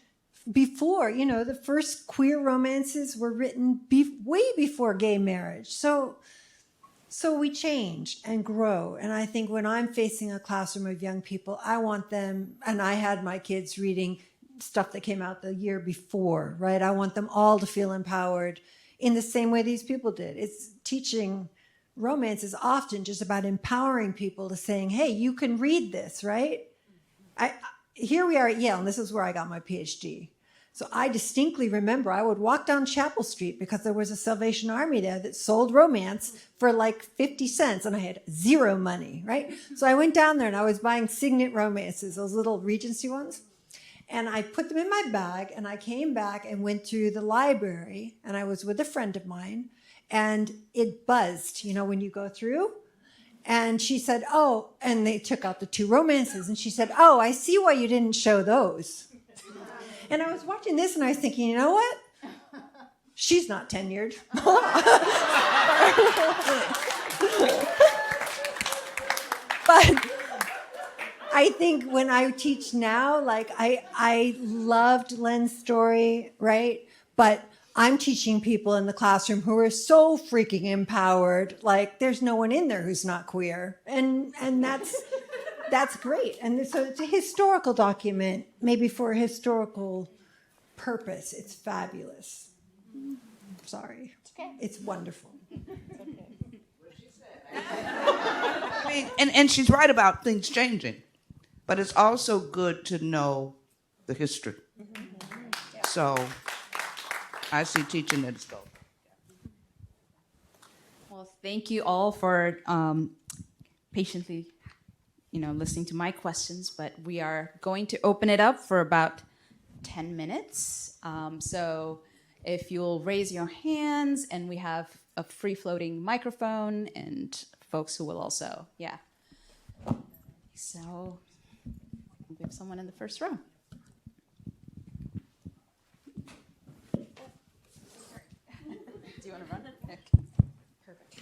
Before, the first queer romances were written way before gay marriage. So we change and grow. And I think when I'm facing a classroom of young people, I want them, and I had my kids reading stuff that came out the year before, right? I want them all to feel empowered in the same way these people did. It's teaching romance is often just about empowering people to saying, hey, you can read this, right? Here we are at Yale, and this is where I got my PhD. So I distinctly remember I would walk down Chapel Street because there was a Salvation Army there that sold romance for like 50 cents, and I had zero money, right? So I went down there and I was buying Signet romances, those little Regency ones. And I put them in my bag, and I came back and went to the library, and I was with a friend of mine, and it buzzed, when you go through. And she said, oh, and they took out the 2 romances. And she said, oh, I see why you didn't show those. And I was watching this and I was thinking, you know what? She's not tenured. But I think when I teach now, like I loved Len's story, right? But I'm teaching people in the classroom who are so freaking empowered. Like there's no one in there who's not queer. And that's great. And so it's a historical document, maybe for a historical purpose. It's fabulous. Sorry. It's okay. It's wonderful. It's okay. I mean, and she's right about things changing, but it's also good to know the history. Yeah. So I see teaching as gold. Well, thank you all for patiently, listening to my questions, but we are going to open it up for about 10 minutes. So if you'll raise your hands, and we have a free-floating microphone and folks who will also, yeah. So we have someone in the first row. Do you want to run it? Okay. Perfect.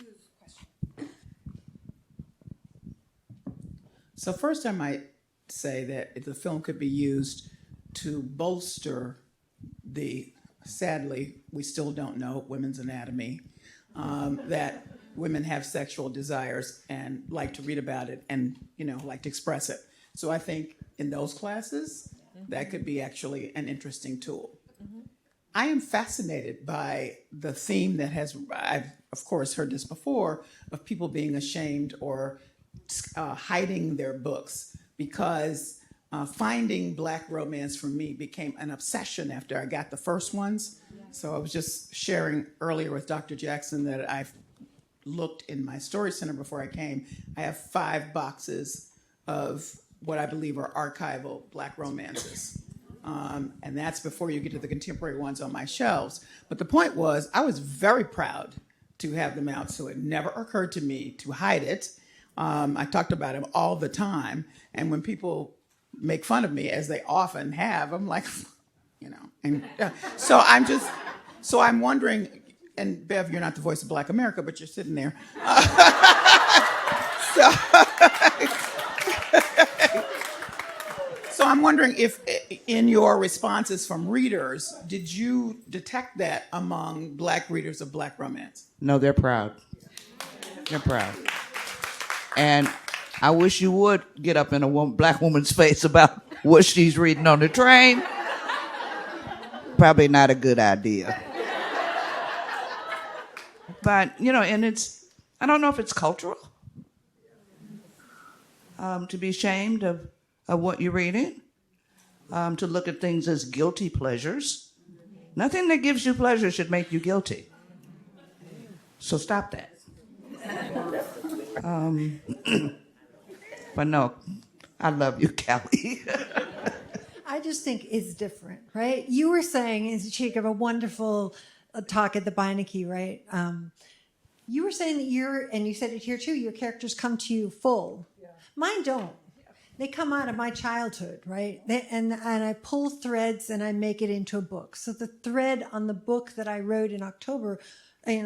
So first I might say that the film could be used to bolster the, sadly, we still don't know women's anatomy, that women have sexual desires and like to read about it and, like to express it. So I think in those classes, that could be actually an interesting tool. I am fascinated by the theme that I've of course heard this before, of people being ashamed or hiding their books, because finding Black romance for me became an obsession after I got the first ones. So I was just sharing earlier with Dr. Jackson that I've looked in my Story Center before I came. I have 5 boxes of what I believe are archival Black romances. And that's before you get to the contemporary ones on my shelves. But the point was, I was very proud to have them out, so it never occurred to me to hide it. I talked about them all the time, and when people make fun of me, as they often have, I'm like, and so I'm wondering, and Bev, you're not the voice of Black America, but you're sitting there. So I'm wondering if in your responses from readers, did you detect that among Black readers of Black romance? No, they're proud. They're proud. And I wish you would get up in a Black woman's face about what she's reading on the train. Probably not a good idea. But, and I don't know if it's cultural to be ashamed of what you're reading, to look at things as guilty pleasures. Nothing that gives you pleasure should make you guilty. So stop that. But no, I love you, Callie. I just think it's different, right? You were saying, she gave a wonderful talk at the Beinecke, right? You were saying that and you said it here too, your characters come to you full. Yeah. Mine don't. They come out of my childhood, right? And I pull threads and I make it into a book. So the thread on the book that I wrote in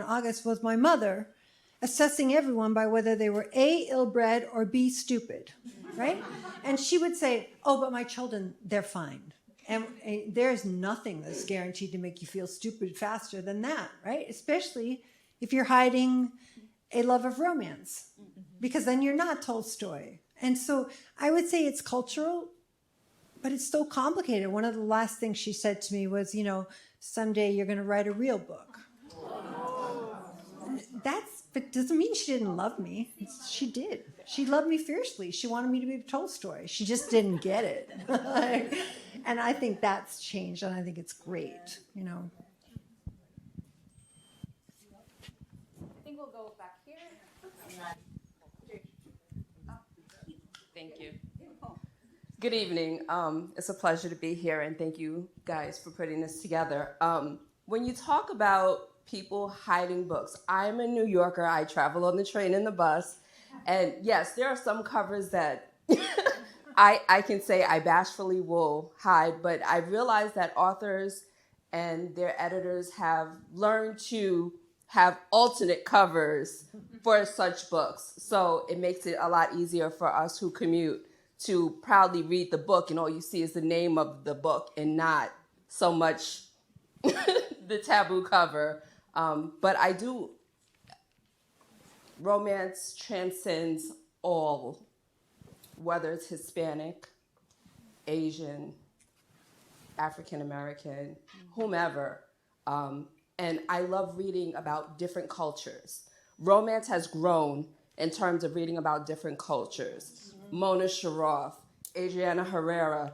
August was my mother assessing everyone by whether they were A, ill-bred, or B, stupid, right? And she would say, oh, but my children, they're fine. And there's nothing that's guaranteed to make you feel stupid faster than that, right? Especially if you're hiding a love of romance, because then you're not Tolstoy. And so I would say it's cultural, but it's so complicated. One of the last things she said to me was, someday you're going to write a real book. But doesn't mean she didn't love me. She did. She loved me fiercely. She wanted me to be Tolstoy. She just didn't get it. And I think that's changed, and I think it's great, I think we'll go back here. Thank you. Good evening. It's a pleasure to be here, and thank you guys for putting this together. When you talk about people hiding books, I'm a New Yorker. I travel on the train and the bus, And yes, there are some covers that I can say I bashfully will hide, but I realize that authors and their editors have learned to have alternate covers for such books. So it makes it a lot easier for us who commute to proudly read the book, and all you see is the name of the book and not so much the taboo cover. But I do, romance transcends all, whether it's Hispanic, Asian, African American, whomever. And I love reading about different cultures. Romance has grown in terms of reading about different cultures. Mona Sharoff, Adriana Herrera,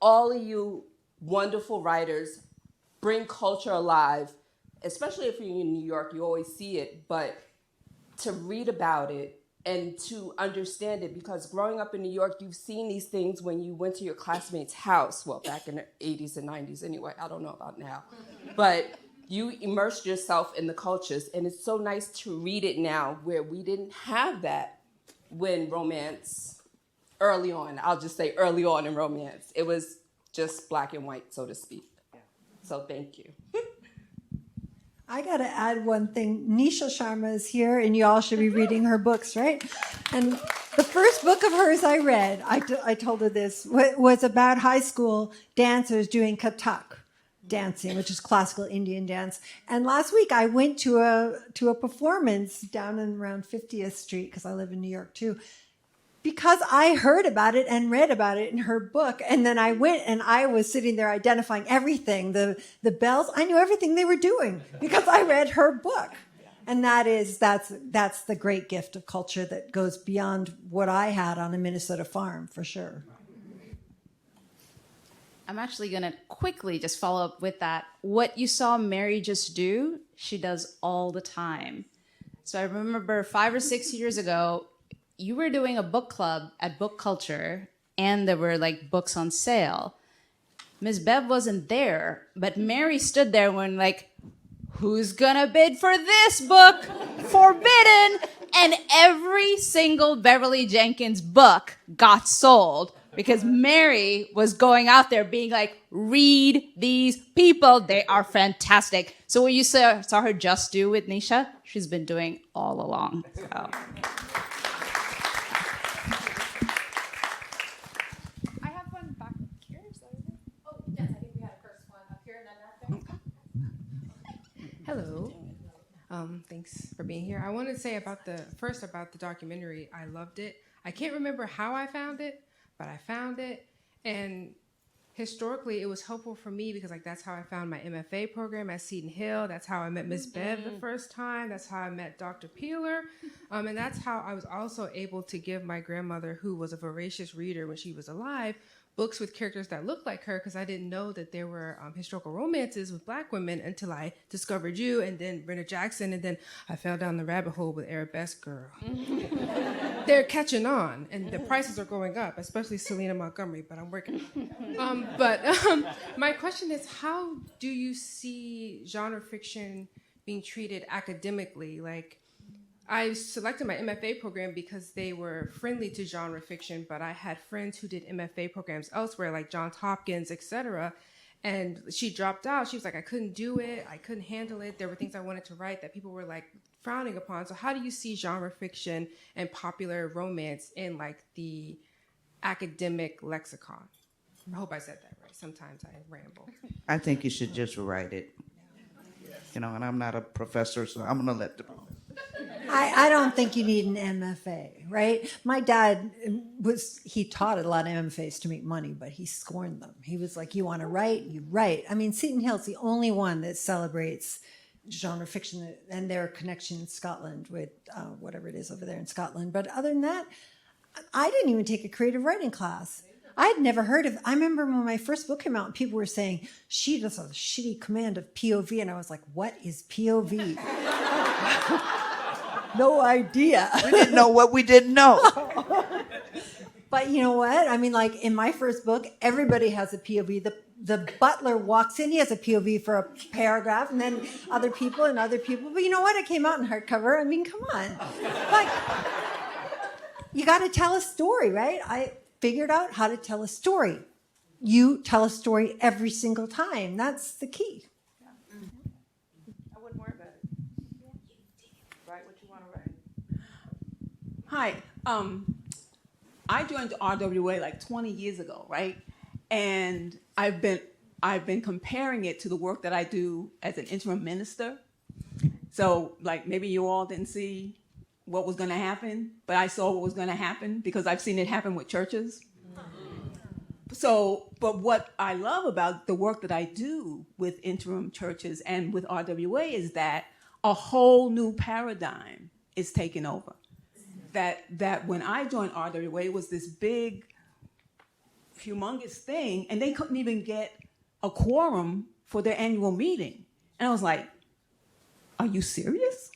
all of you wonderful writers bring culture alive, especially if you're in New York, you always see it, but to read about it and to understand it, because growing up in New York, you've seen these things when you went to your classmate's house, well, back in the 80s and 90s anyway, I don't know about now, but you immersed yourself in the cultures, and it's so nice to read it now where we didn't have that when romance, early on, I'll just say early on in romance, it was just black and white, so to speak. So thank you. I got to add one thing. Nisha Sharma is here, and you all should be reading her books, right? And the first book of hers I read, I told her this, was about high school dancers doing Kathak dancing, which is classical Indian dance. And last week I went to a performance down and around 50th Street, because I live in New York too, because I heard about it and read about it in her book. And then I went and I was sitting there identifying everything, the bells. I knew everything they were doing because I read her book. And that's the great gift of culture that goes beyond what I had on a Minnesota farm, for sure. I'm actually going to quickly just follow up with that. What you saw Mary just do, she does all the time. So I remember 5 or 6 years ago, you were doing a book club at Book Culture, and there were like books on sale. Ms. Bev wasn't there, but Mary stood there when like, who's gonna bid for this book? Forbidden! And every single Beverly Jenkins book got sold because Mary was going out there being like, read these people, they are fantastic. So what you saw her just do with Nisha, she's been doing all along. So. Hello. Thanks for being here. I wanted to say about the documentary. I loved it. I can't remember how I found it, but I found it. And historically, it was helpful for me because that's how I found my MFA program at Seton Hill. That's how I met Ms. Bev the first time. That's how I met Dr. Peeler. And that's how I was also able to give my grandmother, who was a voracious reader when she was alive, books with characters that looked like her, because I didn't know that there were historical romances with Black women until I discovered you, and then Brenda Jackson, and then I fell down the rabbit hole with Arabesque Girl. They're catching on, and the prices are going up, especially Selena Montgomery, but I'm working on it. My question is, how do you see genre fiction being treated academically? I selected my MFA program because they were friendly to genre fiction, but I had friends who did MFA programs elsewhere, like Johns Hopkins, etc. And she dropped out. She was like, I couldn't do it. I couldn't handle it. There were things I wanted to write that people were frowning upon. So how do you see genre fiction and popular romance in the academic lexicon? I hope I said that right. Sometimes I ramble. I think you should just write it. And I'm not a professor, so I'm going to let them. I don't think you need an MFA, right? My dad he taught a lot of MFAs to make money, but he scorned them. He was like, you want to write, you write. I mean, Seton Hill's the only one that celebrates genre fiction and their connection in Scotland with whatever it is over there in Scotland. But other than that, I didn't even take a creative writing class. I had never heard of. I remember when my first book came out, and people were saying she does a shitty command of POV, and I was like, "What is POV?" No idea. We didn't know what we didn't know. But you know what? I mean, in my first book, everybody has a POV. The butler walks in, he has a POV for a paragraph, and then other people and other people. But you know what? It came out in hardcover. I mean, come on. you got to tell a story, right? I figured out how to tell a story. You tell a story every single time. That's the key. I wouldn't worry about it. Write what you want to write. Hi. I joined the RWA like 20 years ago, right? And I've been comparing it to the work that I do as an interim minister. So, like, maybe you all didn't see what was going to happen, but I saw what was going to happen because I've seen it happen with churches. So, but what I love about the work that I do with interim churches and with RWA is that a whole new paradigm is taking over. That when I joined RWA, it was this big, humongous thing, and they couldn't even get a quorum for their annual meeting. And I was like, are you serious?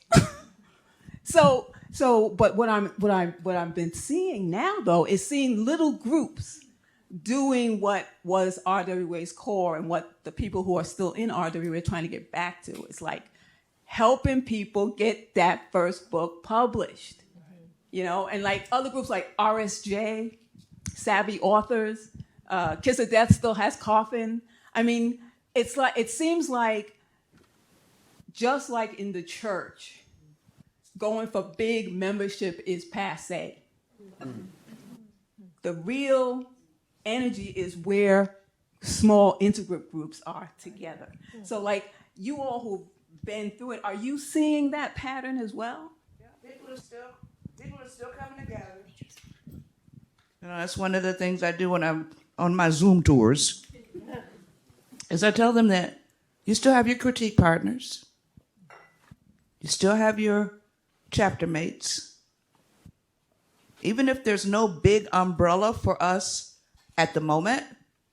But what I've been seeing now though is seeing little groups doing what was RWA's core and what the people who are still in RWA are trying to get back to. It's like helping people get that first book published, you know, and like other groups like RSJ, Savvy Authors, Kiss of Death still has Coffin. I mean, it's like, it seems like just like in the church, going for big membership is passe. The real energy is where small intergroup groups are together. So like you all who've been through it, are you seeing that pattern as well? Yeah, people are still coming together. You know, that's one of the things I do when I'm on my Zoom tours, is I tell them that you still have your critique partners. You still have your chapter mates. Even if there's no big umbrella for us at the moment,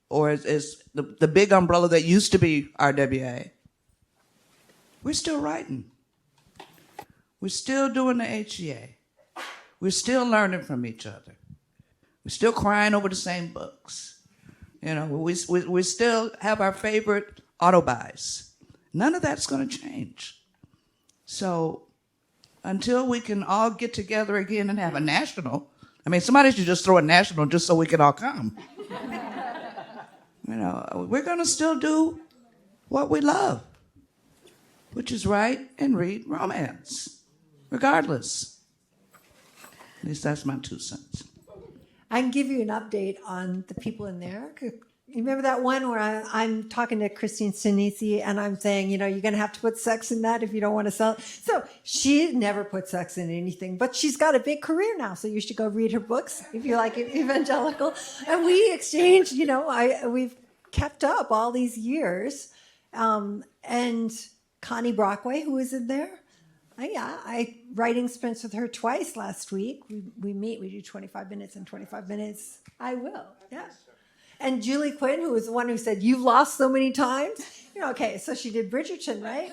or is the big umbrella that used to be RWA, we're still writing. We're still doing the HEA. We're still learning from each other. We're still crying over the same books. You know, we still have our favorite auto-buys. None of that's going to change. So until we can all get together again and have a national, I mean, somebody should just throw a national just so we can all come. You know, we're going to still do what we love, which is write and read romance, regardless. At least that's my 2 cents. I can give you an update on the people in there. You remember that one where I'm talking to Christine Sinisi and I'm saying, you know, you're going to have to put sex in that if you don't want to sell it. So she never put sex in anything, but she's got a big career now. So you should go read her books if you like evangelical. And we exchanged, you know, we've kept up all these years. And Connie Brockway, who is in there. I writing sprints with her twice last week. We meet, we do 25 minutes and 25 minutes. I will, yeah. And Julie Quinn, who was the one who said, you've lost so many times. You know, okay, so she did Bridgerton, right?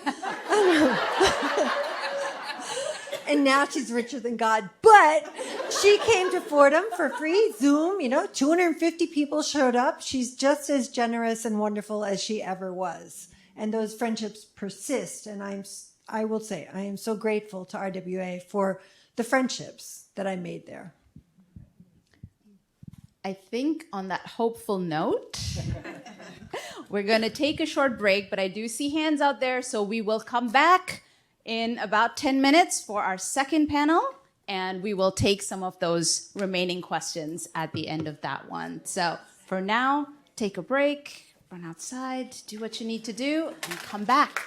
And now she's richer than God. But she came to Fordham for free, Zoom, you know, 250 people showed up. She's just as generous and wonderful as she ever was. And those friendships persist. And I will say, I am so grateful to RWA for the friendships that I made there. I think on that hopeful note, we're going to take a short break, but I do see hands out there, so we will come back in about 10 minutes for our second panel, and we will take some of those remaining questions at the end of that one. So for now, take a break, run outside, do what you need to do, and come back.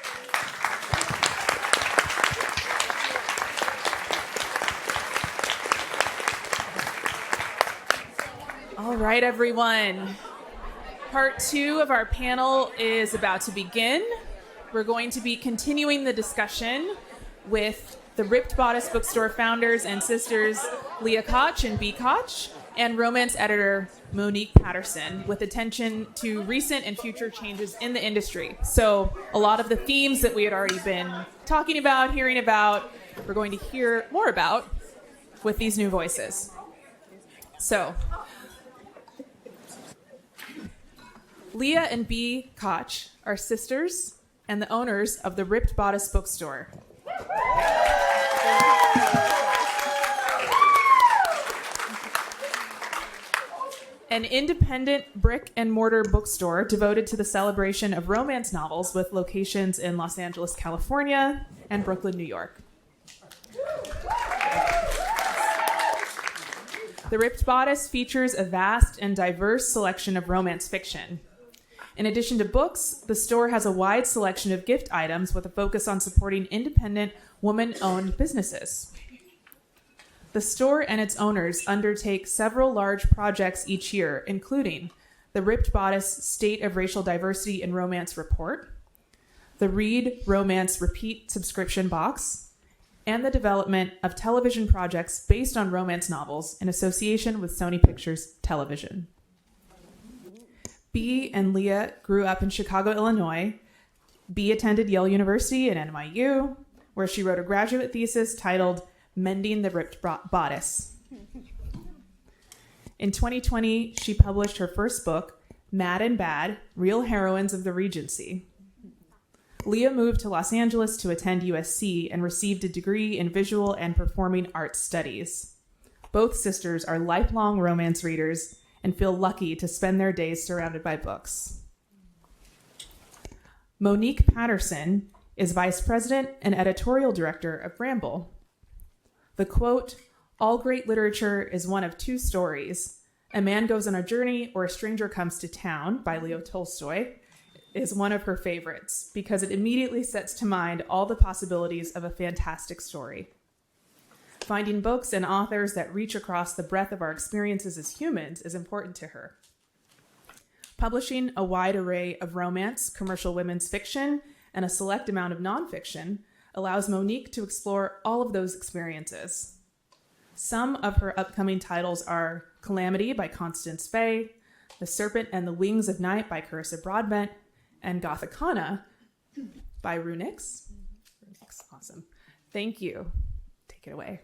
All right, everyone. Part 2 of our panel is about to begin. We're going to be continuing the discussion with the Ripped Bodice bookstore founders and sisters Leah Koch and B. Koch, and romance editor Monique Patterson, with attention to recent and future changes in the industry. So a lot of the themes that we had already been talking about, hearing about, we're going to hear more about with these new voices. So Leah and B. Koch are sisters and the owners of the Ripped Bodice bookstore. an independent brick and mortar bookstore devoted to the celebration of romance novels with locations in Los Angeles, California, and Brooklyn, New York. The Ripped Bodice features a vast and diverse selection of romance fiction. In addition to books, the store has a wide selection of gift items with a focus on supporting independent, woman-owned businesses. The store and its owners undertake several large projects each year, including the Ripped Bodice State of Racial Diversity in Romance Report, the Read Romance Repeat subscription box, and the development of television projects based on romance novels in association with Sony Pictures Television. Bea and Leah grew up in Chicago, Illinois. Bea attended Yale University and NYU, where she wrote a graduate thesis titled Mending the Ripped Bodice. In 2020, she published her first book, Mad and Bad, Real Heroines of the Regency. Leah moved to Los Angeles to attend USC and received a degree in visual and performing arts studies. Both sisters are lifelong romance readers and feel lucky to spend their days surrounded by books. Monique Patterson is vice president and editorial director of Bramble. The quote, "All great literature is one of two stories. A man goes on a journey or a stranger comes to town" by Leo Tolstoy, is one of her favorites because it immediately sets to mind all the possibilities of a fantastic story. Finding books and authors that reach across the breadth of our experiences as humans is important to her. Publishing a wide array of romance, commercial women's fiction, and a select amount of nonfiction allows Monique to explore all of those experiences. Some of her upcoming titles are Calamity by Constance Fay, The Serpent and the Wings of Night by Carissa Broadbent, and Gothicana by Runix. Awesome. Thank you. Take it away.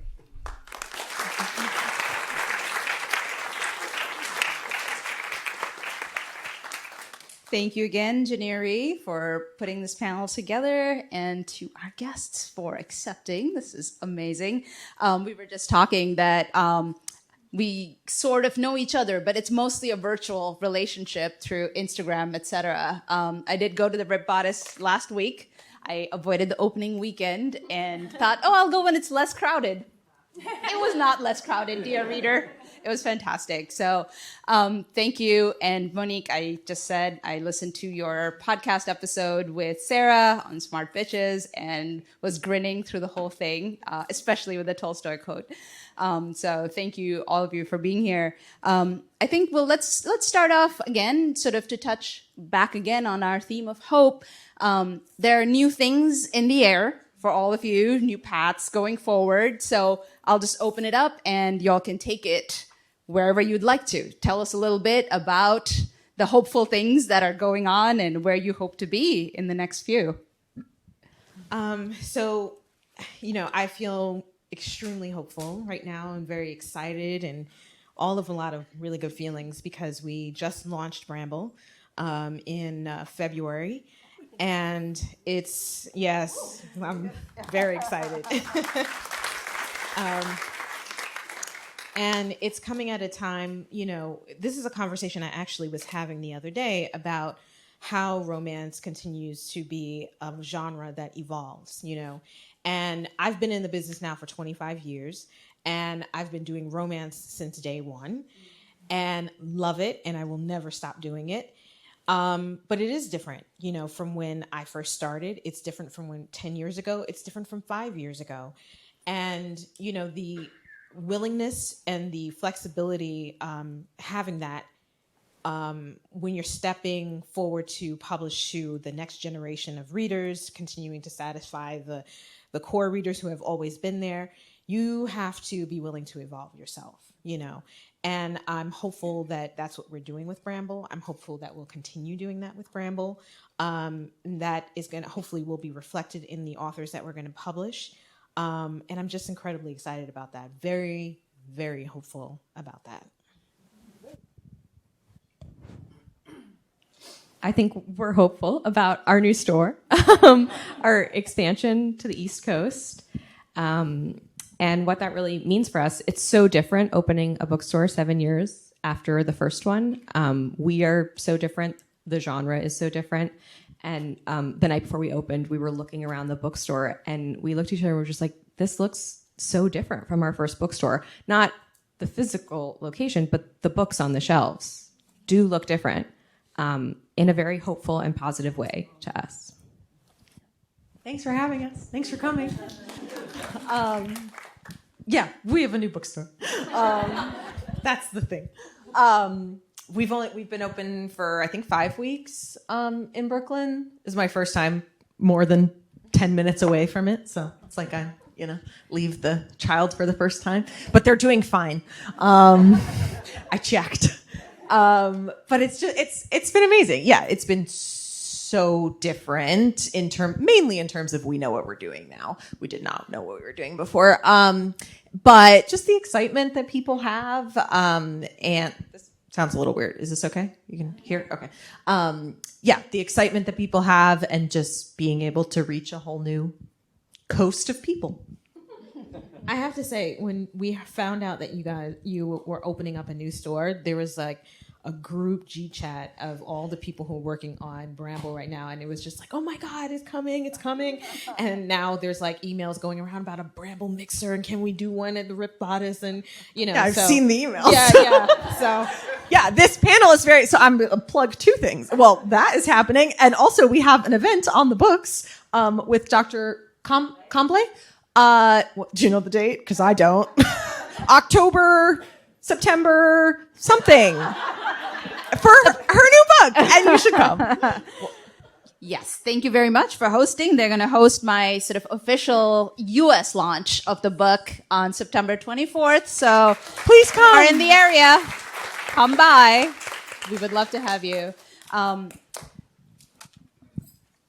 Thank you again, Jayashree, for putting this panel together, and to our guests for accepting. This is amazing. We were just talking that we sort of know each other, but it's mostly a virtual relationship through Instagram, etc. I did go to the Ripped Bodice last week. I avoided the opening weekend and thought, oh, I'll go when it's less crowded. It was not less crowded, dear reader. It was fantastic. So thank you. And Monique, I just said I listened to your podcast episode with Sarah on Smart Bitches and was grinning through the whole thing, especially with the Tolstoy quote. So thank you, all of you, for being here. I think, well, let's start off again, sort of to touch back again on our theme of hope. There are new things in the air for all of you, new paths going forward. So I'll just open it up and y'all can take it wherever you'd like to. Tell us a little bit about the hopeful things that are going on and where you hope to be in the next few. So, I feel extremely hopeful right now. I'm very excited and a lot of really good feelings because we just launched Bramble in February. And yes, I'm very excited. And it's coming at a time, this is a conversation I actually was having the other day about how romance continues to be a genre that evolves, And I've been in the business now for 25 years, and I've been doing romance since day one, and love it, and I will never stop doing it. But it is different, from when I first started. It's different from 10 years ago. It's different from 5 years ago. And, the willingness and the flexibility, having that when you're stepping forward to publish to the next generation of readers, continuing to satisfy the core readers who have always been there, you have to be willing to evolve yourself, And I'm hopeful that that's what we're doing with Bramble. I'm hopeful that we'll continue doing that with Bramble. That is going to hopefully will be reflected in the authors that we're going to publish. And I'm just incredibly excited about that. Very, very hopeful about that. I think we're hopeful about our new store, our expansion to the East Coast, and what that really means for us. It's so different opening a bookstore 7 years after the first one. We are so different. The genre is so different. And the night before we opened, we were looking around the bookstore and we looked at each other and we were just like, this looks so different from our first bookstore. Not the physical location, but the books on the shelves do look different in a very hopeful and positive way to us. Thanks for having us. Thanks for coming. Yeah, we have a new bookstore. That's the thing. We've been open for I think 5 weeks in Brooklyn. This is my first time more than 10 minutes away from it, so it's like I leave the child for the first time. But they're doing fine. I checked. But it's been amazing. Yeah, it's been so different mainly in terms of we know what we're doing now. We did not know what we were doing before. But just the excitement that people have, and this sounds a little weird. Is this okay? You can hear? Okay. Yeah, the excitement that people have and just being able to reach a whole new coast of people. I have to say, when we found out that you were opening up a new store, there was like a group G chat of all the people who are working on Bramble right now, and it was just like, oh my God, it's coming. And now there's like emails going around about a Bramble mixer, and can we do one at the Ripped Bodice? And yeah, I've seen the emails. Yeah. So yeah, this panel is so I'm going to plug 2 things. Well, that is happening, and also we have an event on the books with Dr. Kamblé. Do you know the date? Because I don't. October, September, something. For her new book, and you should come. Yes, thank you very much for hosting. They're going to host my sort of official U.S. launch of the book on September 24th. So please come. Are in the area, come by. We would love to have you.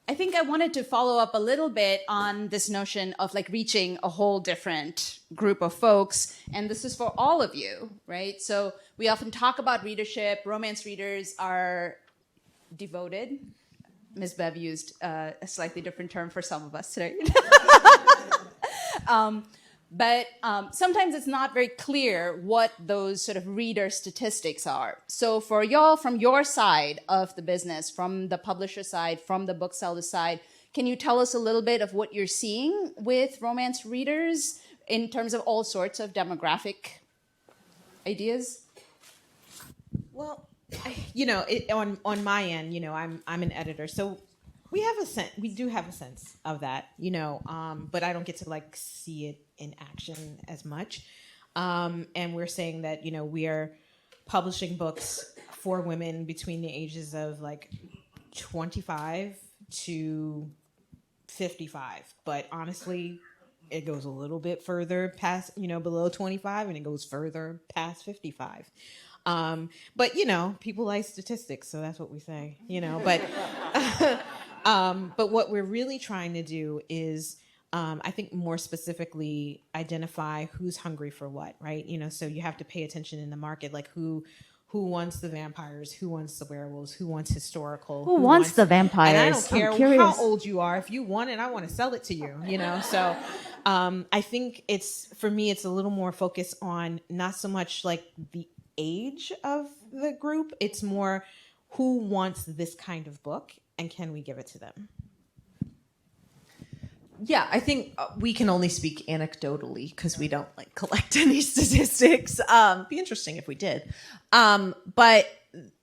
I think I wanted to follow up a little bit on this notion of like reaching a whole different group of folks. And this is for all of you, right? So we often talk about readership. Romance readers are devoted. Ms. Bev used a slightly different term for some of us today. But sometimes it's not very clear what those sort of reader statistics are. So for y'all, from your side of the business, from the publisher side, from the bookseller side, can you tell us a little bit of what you're seeing with romance readers in terms of all sorts of demographic ideas? Well, on my end, I'm an editor, so we do have a sense of that, but I don't get to like see it in action as much. And we're saying that, we are publishing books for women between the ages of like 25 to 55. But honestly, it goes a little bit further past, below 25, and it goes further past 55. But people like statistics, so that's what we say, but what we're really trying to do is, I think more specifically identify who's hungry for what, right? So you have to pay attention in the market, like who wants the vampires, who wants the werewolves, who wants historical, who wants the vampires. And I don't care how old you are. If you want it, I want to sell it to you, So I think for me, it's a little more focused on not so much like the age of the group. It's more who wants this kind of book and can we give it to them? Yeah, I think we can only speak anecdotally because we don't collect any statistics. Be interesting if we did. But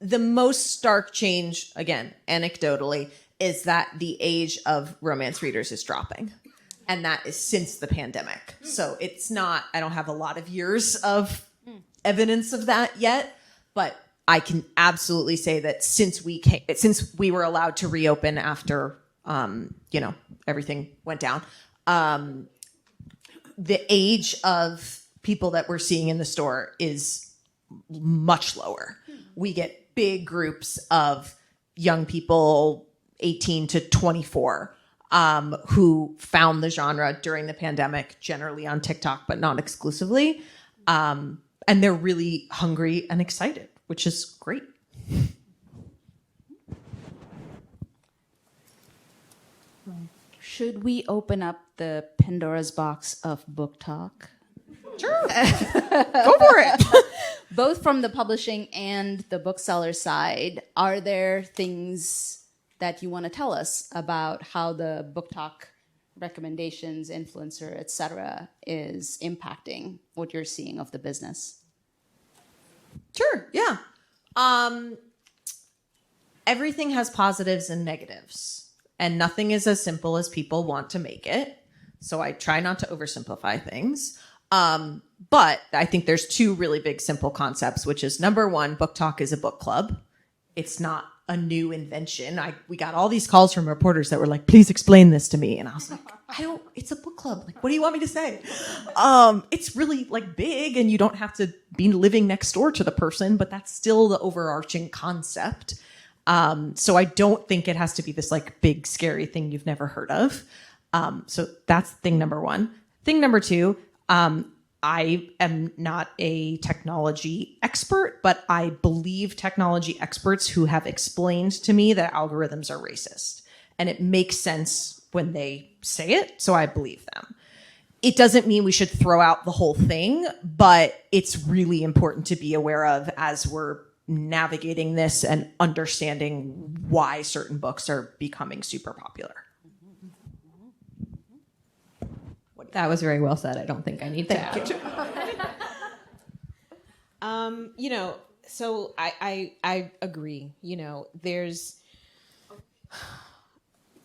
the most stark change, again, anecdotally, is that the age of romance readers is dropping. And that is since the pandemic. So it's not, I don't have a lot of years of evidence of that yet, but I can absolutely say that since we were allowed to reopen after everything went down, the age of people that we're seeing in the store is much lower. We get big groups of young people 18 to 24 who found the genre during the pandemic, generally on TikTok, but not exclusively. And they're really hungry and excited, which is great. Should we open up the Pandora's box of book talk? Sure. Go for it. Both from the publishing and the bookseller side, are there things that you want to tell us about how the book talk recommendations, influencer, etc., is impacting what you're seeing of the business? Sure, yeah. Everything has positives and negatives, and nothing is as simple as people want to make it. So I try not to oversimplify things. But I think there's two really big simple concepts, which is number one, Book Talk is a book club. It's not a new invention. We got all these calls from reporters that were like, please explain this to me. And I was like, it's a book club. Like, what do you want me to say? It's really like big, and you don't have to be living next door to the person, but that's still the overarching concept. So I don't think it has to be this like big, scary thing you've never heard of. So that's thing number one. Thing number two, I am not a technology expert, but I believe technology experts who have explained to me that algorithms are racist. And it makes sense when they say it, so I believe them. It doesn't mean we should throw out the whole thing, but it's really important to be aware of as we're navigating this and understanding why certain books are becoming super popular. That was very well said. I don't think I need to add. So I agree.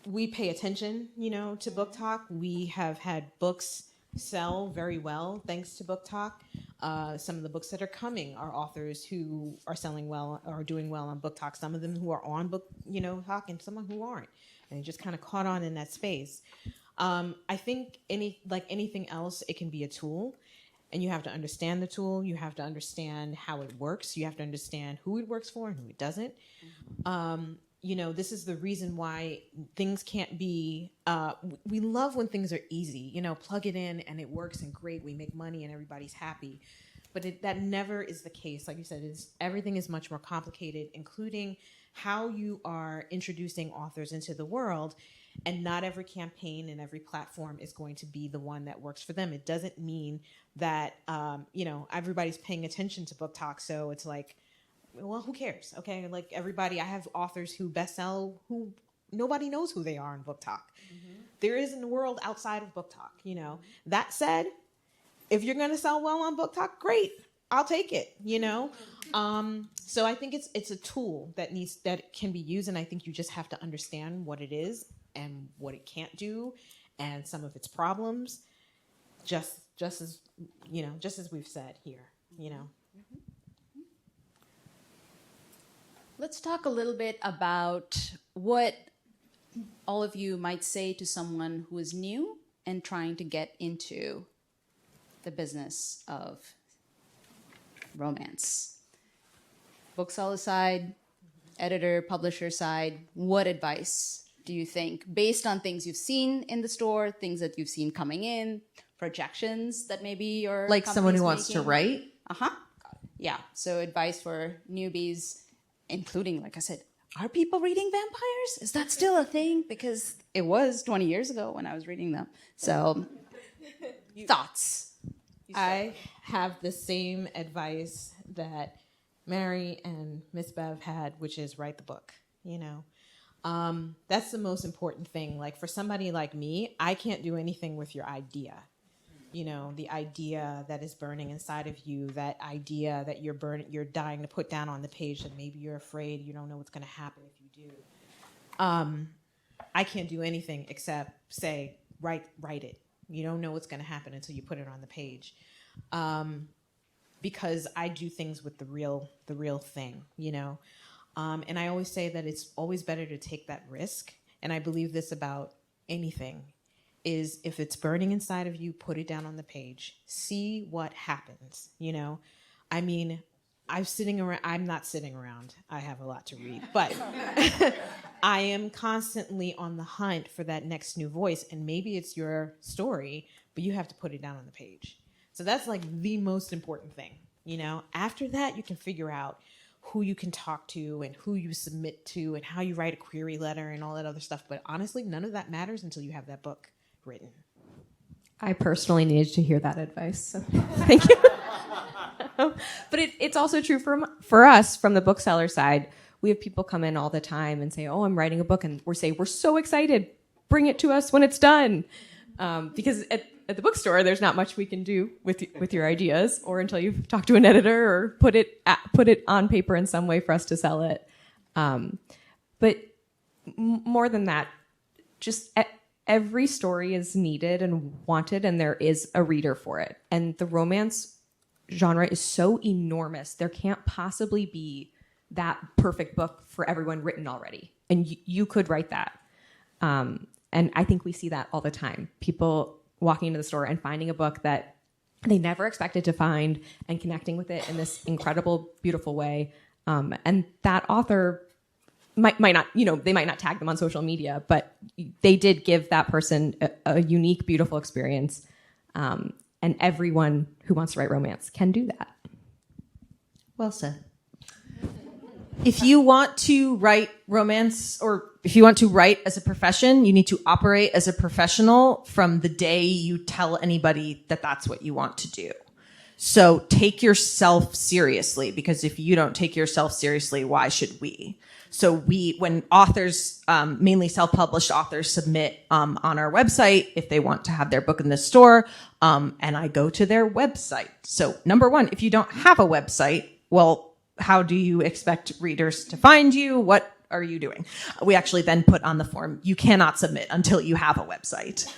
We pay attention, to Book Talk. We have had books sell very well thanks to Book Talk. Some of the books that are coming are authors who are selling well or doing well on Book Talk. Some of them who are on Book, Talk, and some who aren't, and just kind of caught on in that space. I think anything else, it can be a tool, and you have to understand the tool. You have to understand how it works. You have to understand who it works for and who it doesn't. This is the reason why things can't be, we love when things are easy, plug it in and it works and great. We make money and everybody's happy. But that never is the case. Like you said, everything is much more complicated, including how you are introducing authors into the world. And not every campaign and every platform is going to be the one that works for them. It doesn't mean that, everybody's paying attention to Book Talk. So it's like, well, who cares? Okay. Like everybody, I have authors who bestsell who nobody knows who they are in Book Talk. Mm-hmm. There is a world outside of Book Talk, That said, if you're going to sell well on Book Talk, great. I'll take it, So I think it's a tool that can be used. And I think you just have to understand what it is and what it can't do, and some of its problems, just as we've said here, Let's talk a little bit about what all of you might say to someone who is new and trying to get into the business of romance. Bookseller side, editor, publisher side, what advice do you think, based on things you've seen in the store, things that you've seen coming in, projections that maybe your like someone who wants to write? Yeah. So advice for newbies, including, like I said, are people reading vampires? Is that still a thing? Because it was 20 years ago when I was reading them. So thoughts? I have the same advice that Mary and Miss Bev had, which is write the book, That's the most important thing. Like for somebody like me, I can't do anything with your idea. The idea that is burning inside of you, that idea that you're dying to put down on the page, that maybe you're afraid, you don't know what's going to happen if you do. I can't do anything except say, write it. You don't know what's going to happen until you put it on the page. Because I do things with the real thing, And I always say that it's always better to take that risk. And I believe this about anything, is if it's burning inside of you, put it down on the page. See what happens, I mean, I'm not sitting around. I have a lot to read. But I am constantly on the hunt for that next new voice. And maybe it's your story, but you have to put it down on the page. So that's like the most important thing, After that, you can figure out who you can talk to and who you submit to and how you write a query letter and all that other stuff. But honestly, none of that matters until you have that book written. I personally needed to hear that advice, so thank you. But it's also true for us from the bookseller side. We have people come in all the time and say, "Oh, I'm writing a book," and we're so excited. Bring it to us when it's done, because at the bookstore there's not much we can do with your ideas, or until you've talked to an editor or put it on paper in some way for us to sell it. But more than that, just every story is needed and wanted, and there is a reader for it. And the romance genre is so enormous, there can't possibly be that perfect book for everyone written already. And you could write that. And I think we see that all the time. People walking into the store and finding a book that they never expected to find and connecting with it in this incredible, beautiful way. And that author might not, they might not tag them on social media, but they did give that person a unique, beautiful experience. And everyone who wants to write romance can do that. Well said. If you want to write romance, or if you want to write as a profession, you need to operate as a professional from the day you tell anybody that that's what you want to do. So take yourself seriously, because if you don't take yourself seriously, why should we? So when authors, mainly self-published authors, submit on our website if they want to have their book in the store, and I go to their website. So number one, if you don't have a website, well, how do you expect readers to find you? What are you doing? We actually then put on the form, you cannot submit until you have a website.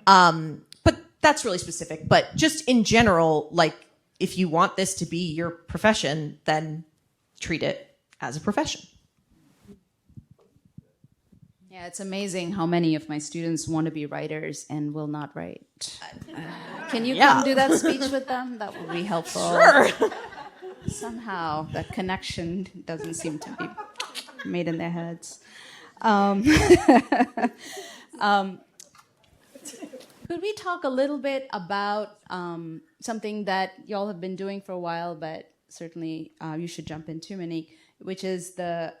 But that's really specific. But just in general, like, if you want this to be your profession, then treat it as a profession. Yeah, it's amazing how many of my students want to be writers and will not write. Can you come do that speech with them? That would be helpful. Sure. Somehow that connection doesn't seem to be made in their heads. Could we talk a little bit about something that y'all have been doing for a while, but certainly you should jump into, Monique, which is the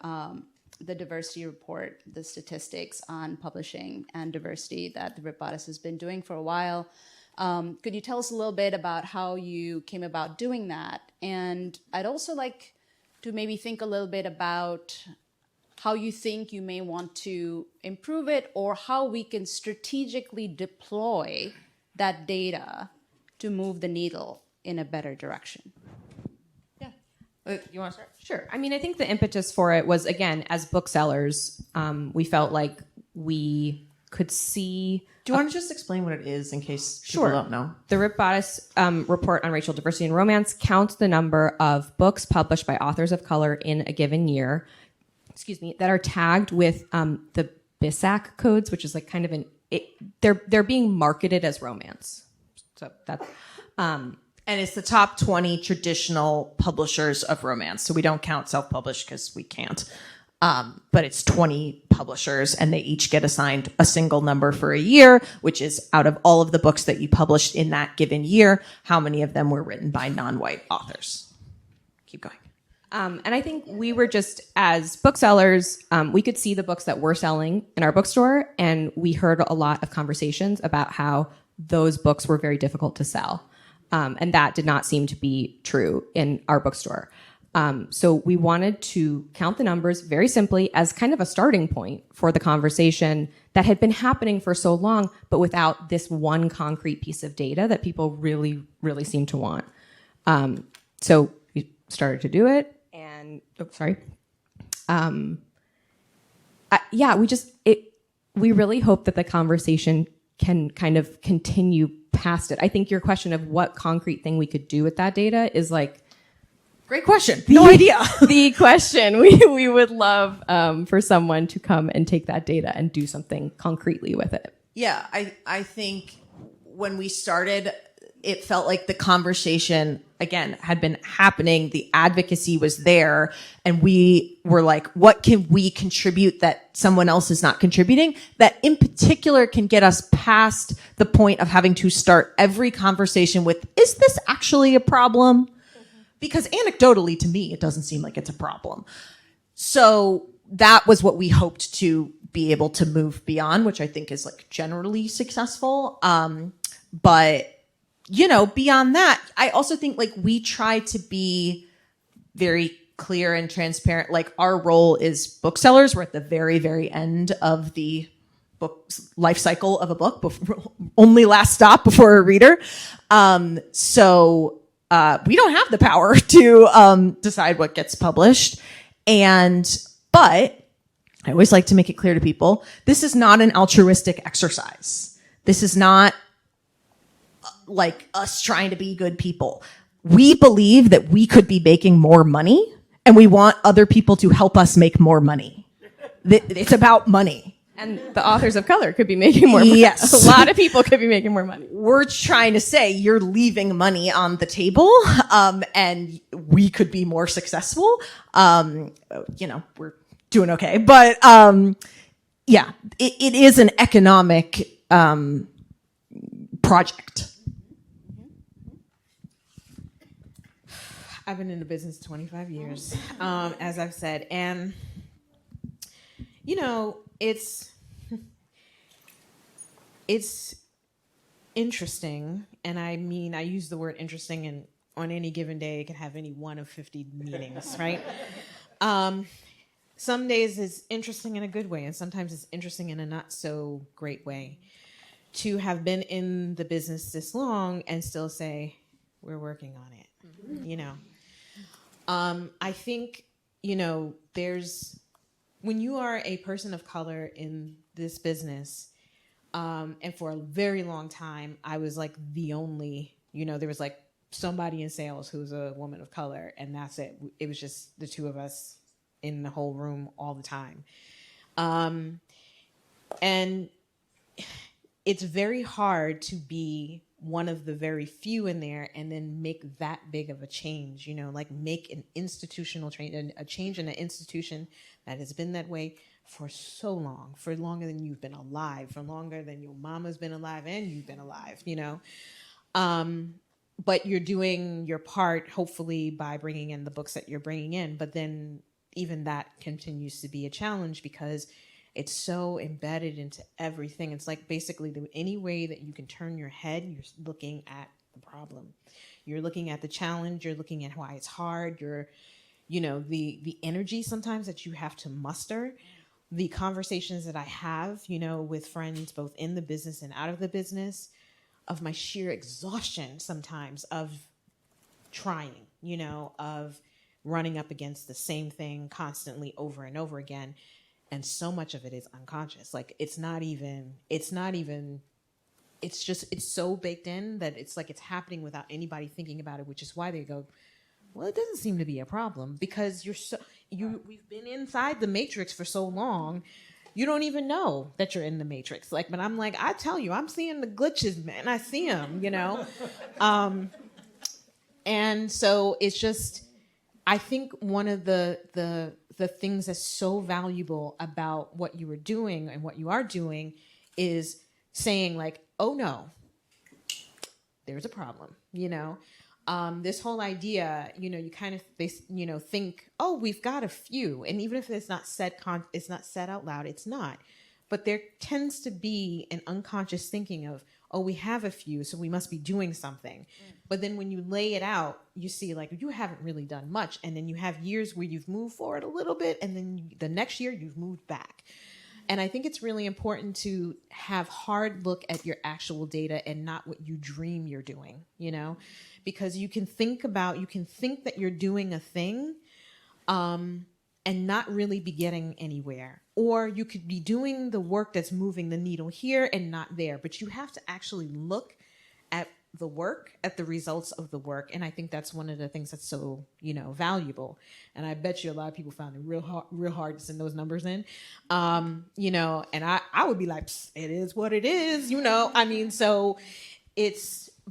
diversity report, the statistics on publishing and diversity that the Ripped Bodice has been doing for a while. Could you tell us a little bit about how you came about doing that? And I'd also like to maybe think a little bit about how you think you may want to improve it, or how we can strategically deploy that data to move the needle in a better direction. You want to start? Sure. I mean, I think the impetus for it was, again, as booksellers, we felt like we could see... Do you want to just explain what it is in case people don't know? The Ripped Bodice report on racial diversity in romance counts the number of books published by authors of color in a given year, that are tagged with the BISAC codes, which is like kind of they're being marketed as romance. So that's... And it's the top 20 traditional publishers of romance. So we don't count self-published because we can't. But it's 20 publishers, and they each get assigned a single number for a year, which is out of all of the books that you published in that given year, how many of them were written by non-white authors. Keep going. And I think we were just, as booksellers, we could see the books that we're selling in our bookstore, and we heard a lot of conversations about how those books were very difficult to sell. And that did not seem to be true in our bookstore. So we wanted to count the numbers very simply as kind of a starting point for the conversation that had been happening for so long, but without this one concrete piece of data that people really, really seem to want. So we started to do it, and we really hope that the conversation can kind of continue past it. I think your question of what concrete thing we could do with that data is like, great question. No idea. The question we would love for someone to come and take that data and do something concretely with it. Yeah, I think when we started, it felt like the conversation, again, had been happening. The advocacy was there. And we were like, what can we contribute that someone else is not contributing? That in particular can get us past the point of having to start every conversation with, is this actually a problem? Because anecdotally, to me, it doesn't seem like it's a problem. So that was what we hoped to be able to move beyond, which I think is like generally successful. But, beyond that, I also think like we try to be very clear and transparent. Like our role is booksellers. We're at the very, very end of the book life cycle of a book, only last stop before a reader. So we don't have the power to decide what gets published. But I always like to make it clear to people, this is not an altruistic exercise. This is not like us trying to be good people. We believe that we could be making more money, and we want other people to help us make more money. It's about money. And the authors of color could be making more money. Yes. A lot of people could be making more money. We're trying to say you're leaving money on the table, and we could be more successful. We're doing okay. But it is an economic project. I've been in the business 25 years, as I've said. And, it's interesting. And I mean, I use the word interesting, and on any given day, it can have any one of 50 meanings, right? Some days it's interesting in a good way, and sometimes it's interesting in a not so great way. To have been in the business this long and still say, we're working on it, I think, when you are a person of color in this business, and for a very long time, I was like the only, there was like somebody in sales who's a woman of color, and that's it. It was just the two of us in the whole room all the time. And it's very hard to be one of the very few in there and then make that big of a change, like make an institutional change, a change in an institution that has been that way for so long, for longer than you've been alive, for longer than your mama's been alive and you've been alive, But you're doing your part, hopefully, by bringing in the books that you're bringing in. But then even that continues to be a challenge because it's so embedded into everything. It's like basically any way that you can turn your head, you're looking at the problem. You're looking at the challenge. You're looking at why it's hard. You're, the energy sometimes that you have to muster. The conversations that I have, with friends both in the business and out of the business, of my sheer exhaustion sometimes of trying, of running up against the same thing constantly over and over again. And so much of it is unconscious. Like it's so baked in that it's like it's happening without anybody thinking about it, which is why they go, well, it doesn't seem to be a problem because we've been inside the matrix for so long. You don't even know that you're in the matrix. But I'm like, I tell you, I'm seeing the glitches, man. I see them, And so it's just, I think one of the things that's so valuable about what you were doing and what you are doing is saying like, oh no, there's a problem, this whole idea, you kind of, think, oh, we've got a few. And even if it's not said out loud, it's not. But there tends to be an unconscious thinking of, oh, we have a few, so we must be doing something. But then when you lay it out, you see like you haven't really done much. And then you have years where you've moved forward a little bit. And then the next year you've moved back. And I think it's really important to have hard look at your actual data and not what you dream you're doing, because you can think that you're doing a thing and not really be getting anywhere. Or you could be doing the work that's moving the needle here and not there. But you have to actually look at the work, at the results of the work. And I think that's one of the things that's so, valuable. And I bet you a lot of people found it real hard to send those numbers in, and I would be like, it is what it is, so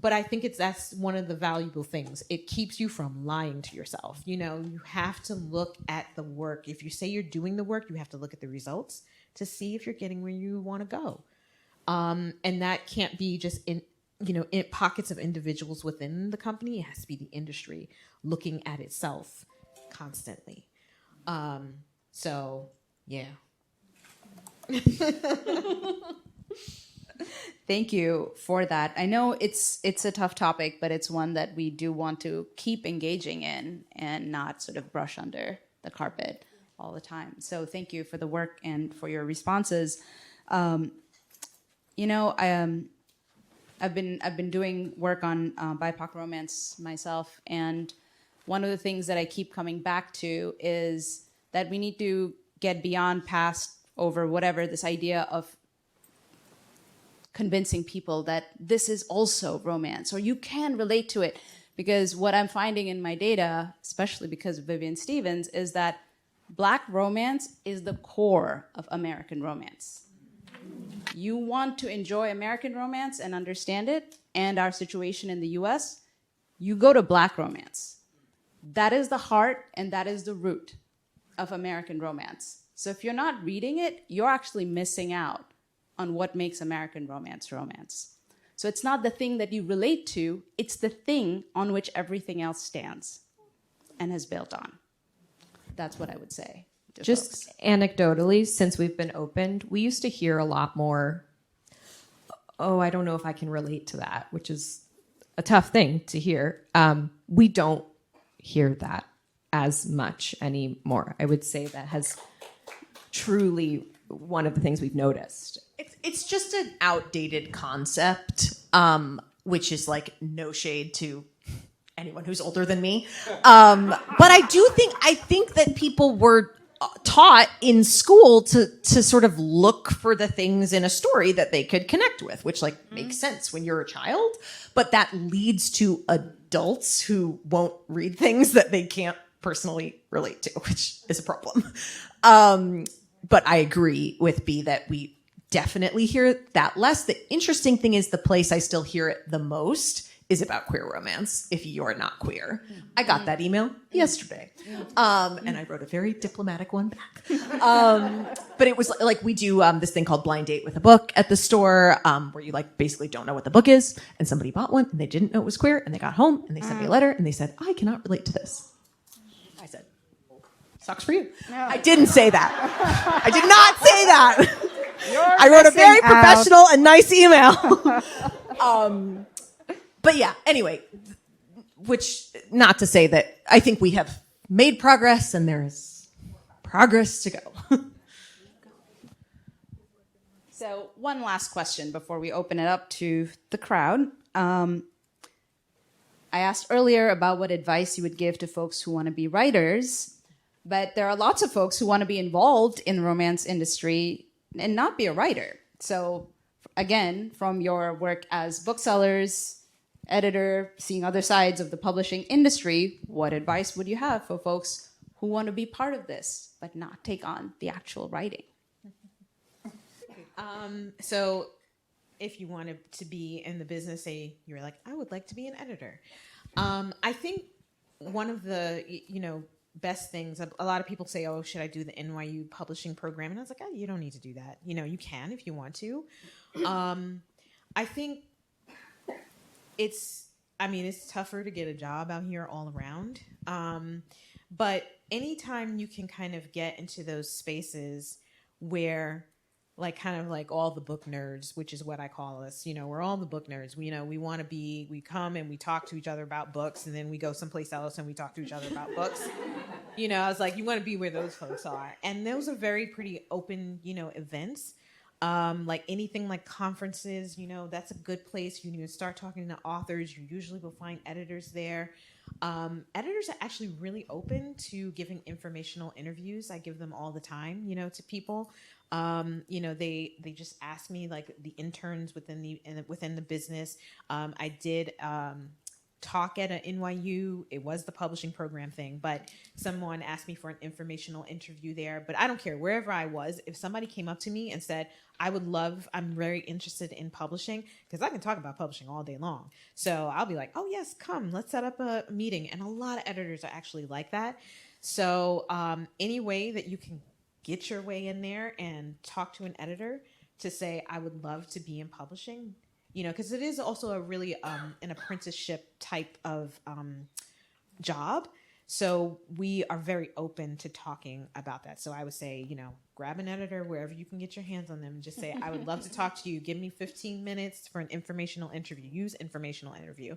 but I think that's one of the valuable things. It keeps you from lying to yourself. You have to look at the work. If you say you're doing the work, you have to look at the results to see if you're getting where you want to go. And that can't be just in pockets of individuals within the company. It has to be the industry looking at itself constantly. So, yeah. Thank you for that. I know it's a tough topic, but it's one that we do want to keep engaging in and not sort of brush under the carpet all the time. So thank you for the work and for your responses. I've been doing work on BIPOC romance myself, and one of the things that I keep coming back to is that we need to get beyond past over whatever this idea of convincing people that this is also romance or you can relate to it. Because what I'm finding in my data, especially because of Vivian Stevens, is that Black romance is the core of American romance. You want to enjoy American romance and understand it and our situation in the US, you go to Black romance. That is the heart and that is the root of American romance. So if you're not reading it, you're actually missing out on what makes American romance romance. So it's not the thing that you relate to, it's the thing on which everything else stands and has built on. That's what I would say. Just anecdotally, since we've been opened, we used to hear a lot more, oh, I don't know if I can relate to that, which is a tough thing to hear. We don't hear that as much anymore. I would say that has truly one of the things we've noticed. It's just an outdated concept, which is like no shade to anyone who's older than me. But I think that people were taught in school to sort of look for the things in a story that they could connect with, which makes sense when you're a child, but that leads to adults who won't read things that they can't personally relate to, which is a problem. But I agree with B that we definitely hear that less. The interesting thing is the place I still hear it the most is about queer romance, if you're not queer. I got that email yesterday. And I wrote a very diplomatic one back. But it was like we do this thing called blind date with a book at the store, where you basically don't know what the book is, and somebody bought one and they didn't know it was queer, and they got home and they sent me a letter and they said, I cannot relate to this. I said, sucks for you. No. I didn't say that. I did not say that. I wrote a very professional and nice email. But yeah, anyway, which not to say that I think we have made progress and there is progress to go. So one last question before we open it up to the crowd. I asked earlier about what advice you would give to folks who want to be writers, but there are lots of folks who want to be involved in the romance industry and not be a writer. So again, from your work as booksellers, editor, seeing other sides of the publishing industry, what advice would you have for folks who want to be part of this but not take on the actual writing? So if you wanted to be in the business, say you're like, I would like to be an editor. I think one of the, best things, a lot of people say, oh, should I do the NYU publishing program? And I was like, oh, you don't need to do that. You can if you want to. I think it's tougher to get a job out here all around. But anytime you can kind of get into those spaces where all the book nerds, which is what I call us, we're all the book nerds. We come and we talk to each other about books, and then we go someplace else and we talk to each other about books. I was like, you want to be where those folks are. And those are very pretty open, events. Like anything like conferences, that's a good place. You start talking to authors, you usually will find editors there. Editors are actually really open to giving informational interviews. I give them all the time, to people. They just ask me, like the interns within the business. I did talk at an NYU. It was the publishing program thing, but someone asked me for an informational interview there. But I don't care, wherever I was, if somebody came up to me and said, I'm very interested in publishing, because I can talk about publishing all day long. So I'll be like, oh yes, come, let's set up a meeting. And a lot of editors are actually like that. So any way that you can get your way in there and talk to an editor to say, I would love to be in publishing, because it is also a really an apprenticeship type of job. So we are very open to talking about that. So I would say, grab an editor wherever you can get your hands on them and just say, I would love to talk to you. Give me 15 minutes for an informational interview. Use informational interview.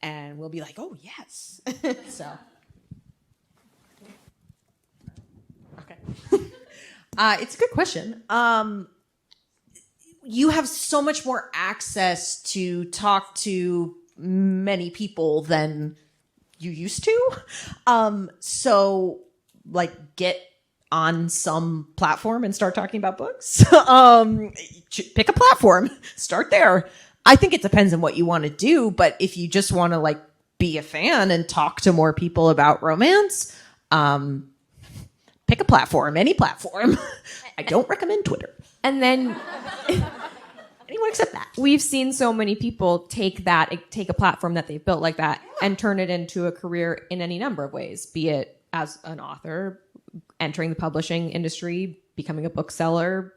And we'll be like, oh, yes. So. Okay. It's a good question. You have so much more access to talk to many people than you used to. So, like, get on some platform and start talking about books. Pick a platform. Start there. I think it depends on what you want to do. But if you just want to, like, be a fan and talk to more people about romance, pick a platform, any platform. I don't recommend Twitter. And then anyone except that. We've seen so many people take a platform that they've built like that and turn it into a career in any number of ways, be it as an author, entering the publishing industry, becoming a bookseller.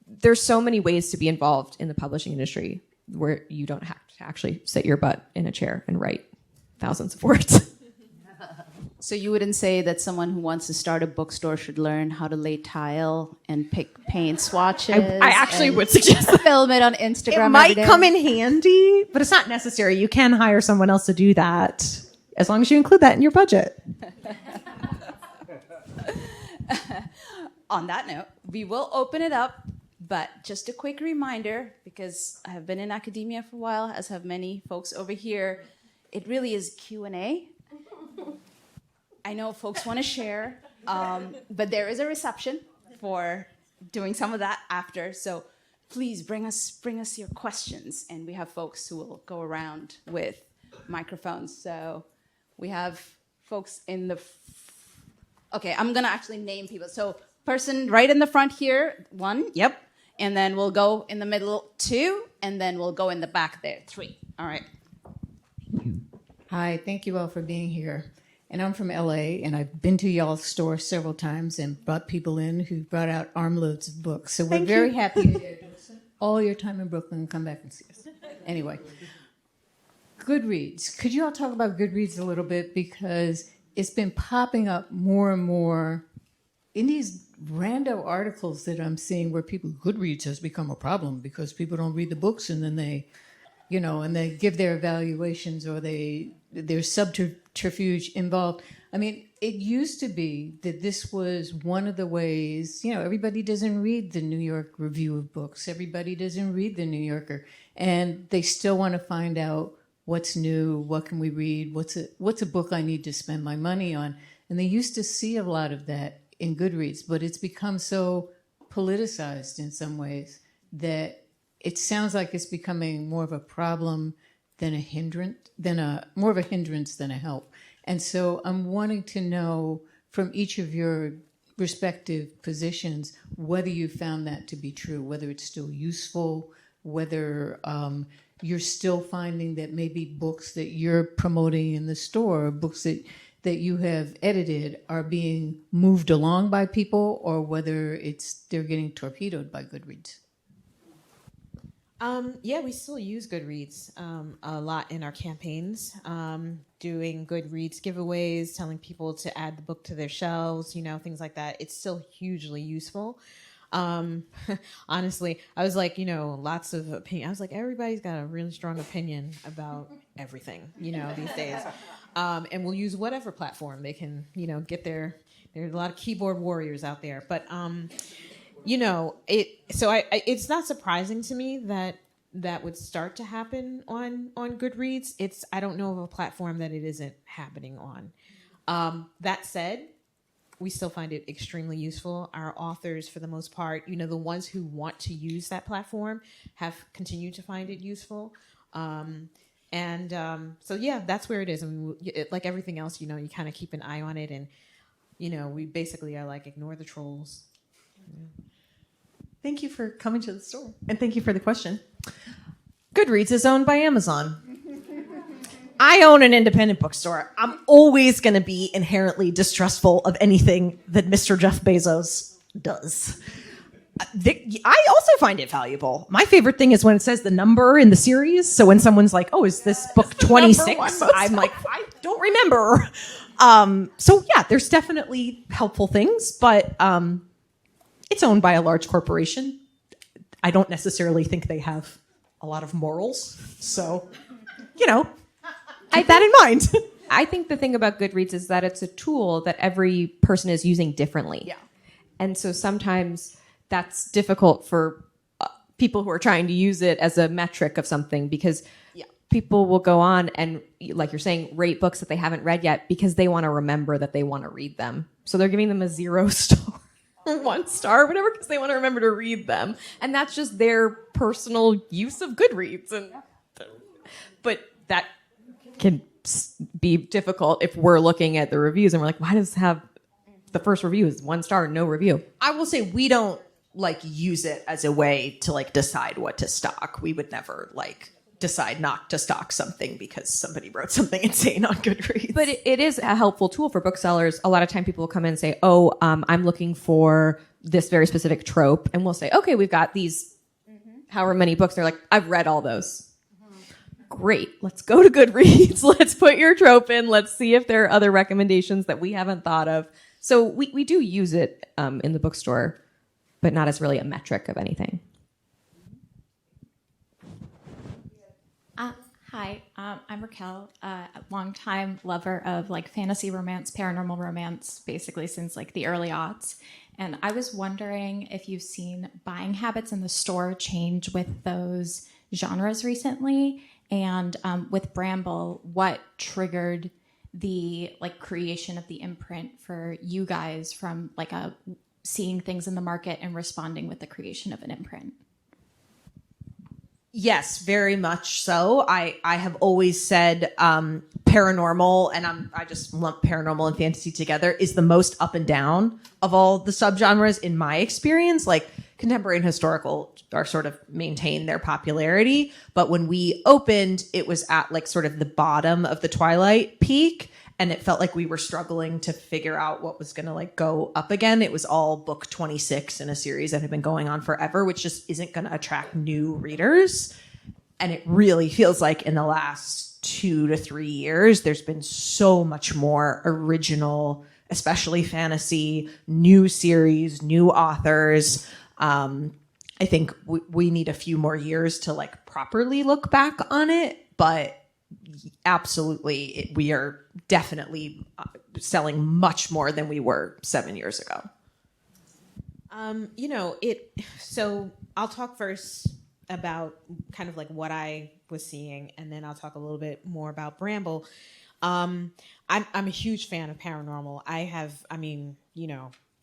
There's so many ways to be involved in the publishing industry where you don't have to actually sit your butt in a chair and write thousands of words. So you wouldn't say that someone who wants to start a bookstore should learn how to lay tile and pick paint swatches? I actually would suggest film it on Instagram. It might come in handy, but it's not necessary. You can hire someone else to do that as long as you include that in your budget. On that note, we will open it up, but just a quick reminder, because I have been in academia for a while, as have many folks over here, it really is Q&A. I know folks want to share, but there is a reception for doing some of that after. So please bring us your questions, and we have folks who will go around with microphones. So we have folks in the. Okay, I'm gonna actually name people. So person right in the front here, 1. Yep. And then we'll go in the middle, 2, and then we'll go in the back there, 3. All right. Hi, thank you all for being here. And I'm from LA, and I've been to y'all's store several times and brought people in who brought out armloads of books. So we're very happy to all your time in Brooklyn and come back and see us. Anyway, Goodreads. Could you all talk about Goodreads a little bit? Because it's been popping up more and more in these rando articles that I'm seeing where Goodreads has become a problem because people don't read the books, and then they give their evaluations, or there's subterfuge involved. I mean, it used to be that this was one of the ways, everybody doesn't read the New York Review of Books. Everybody doesn't read the New Yorker. And they still want to find out what's new, what can we read, what's a book I need to spend my money on. And they used to see a lot of that in Goodreads, but it's become so politicized in some ways that it sounds like it's becoming more of a problem than a hindrance, more of a hindrance than a help. And so I'm wanting to know from each of your respective positions whether you found that to be true, whether it's still useful, whether you're still finding that maybe books that you're promoting in the store, books that you have edited, are being moved along by people, or whether they're getting torpedoed by Goodreads. Yeah, we still use Goodreads a lot in our campaigns, doing Goodreads giveaways, telling people to add the book to their shelves, things like that. It's still hugely useful. Honestly, I was like, lots of opinion. I was like, everybody's got a really strong opinion about everything, these days. And we'll use whatever platform they can, get there's a lot of keyboard warriors out there, but it's not surprising to me that would start to happen on Goodreads. I don't know of a platform that it isn't happening on. That said, we still find it extremely useful. Our authors, for the most part, the ones who want to use that platform have continued to find it useful. So yeah, that's where it is. I mean, like everything else, you kind of keep an eye on it, and we basically are like, ignore the trolls. Yeah. Thank you for coming to the store, and thank you for the question. Goodreads is owned by Amazon. I own an independent bookstore. I'm always going to be inherently distrustful of anything that Mr. Jeff Bezos does. I also find it valuable. My favorite thing is when it says the number in the series. So when someone's like, oh, is this book 26? I'm like, I don't remember. So yeah, there's definitely helpful things, but it's owned by a large corporation. I don't necessarily think they have a lot of morals. So, keep that in mind. I think the thing about Goodreads is that it's a tool that every person is using differently. Yeah. And so sometimes that's difficult for people who are trying to use it as a metric of something, because people will go on and, like you're saying, rate books that they haven't read yet because they want to remember that they want to read them. So they're giving them a 0 star or 1 star, whatever, because they want to remember to read them. And that's just their personal use of Goodreads. But that can be difficult if we're looking at the reviews and we're like, why does it have the first review is 1 star, no review? I will say we don't use it as a way to decide what to stock. We would never decide not to stock something because somebody wrote something insane on Goodreads. But it is a helpful tool for booksellers. A lot of time people will come in and say, I'm looking for this very specific trope. And we'll say, okay, we've got these however many books. They're like, I've read all those. Great. Let's go to Goodreads. Let's put your trope in. Let's see if there are other recommendations that we haven't thought of. So we do use it in the bookstore, but not as really a metric of anything. Hi, I'm Raquel, a longtime lover of fantasy romance, paranormal romance, basically since the early aughts. And I was wondering if you've seen buying habits in the store change with those genres recently, and with Bramble, what triggered the creation of the imprint for you guys from seeing things in the market and responding with the creation of an imprint? Yes, very much so. I have always said paranormal, and I just lump paranormal and fantasy together, is the most up and down of all the subgenres in my experience. Contemporary and historical are sort of maintain their popularity, but when we opened, it was at sort of the bottom of the Twilight peak, and it felt like we were struggling to figure out what was going to go up again. It was all book 26 in a series that had been going on forever, which just isn't going to attract new readers. And it really feels like in the last 2 to 3 years, there's been so much more original, especially fantasy, new series, new authors. I think we need a few more years to properly look back on it, but absolutely, we are definitely selling much more than we were 7 years ago. So I'll talk first about kind of what I was seeing, and then I'll talk a little bit more about Bramble. I'm a huge fan of paranormal.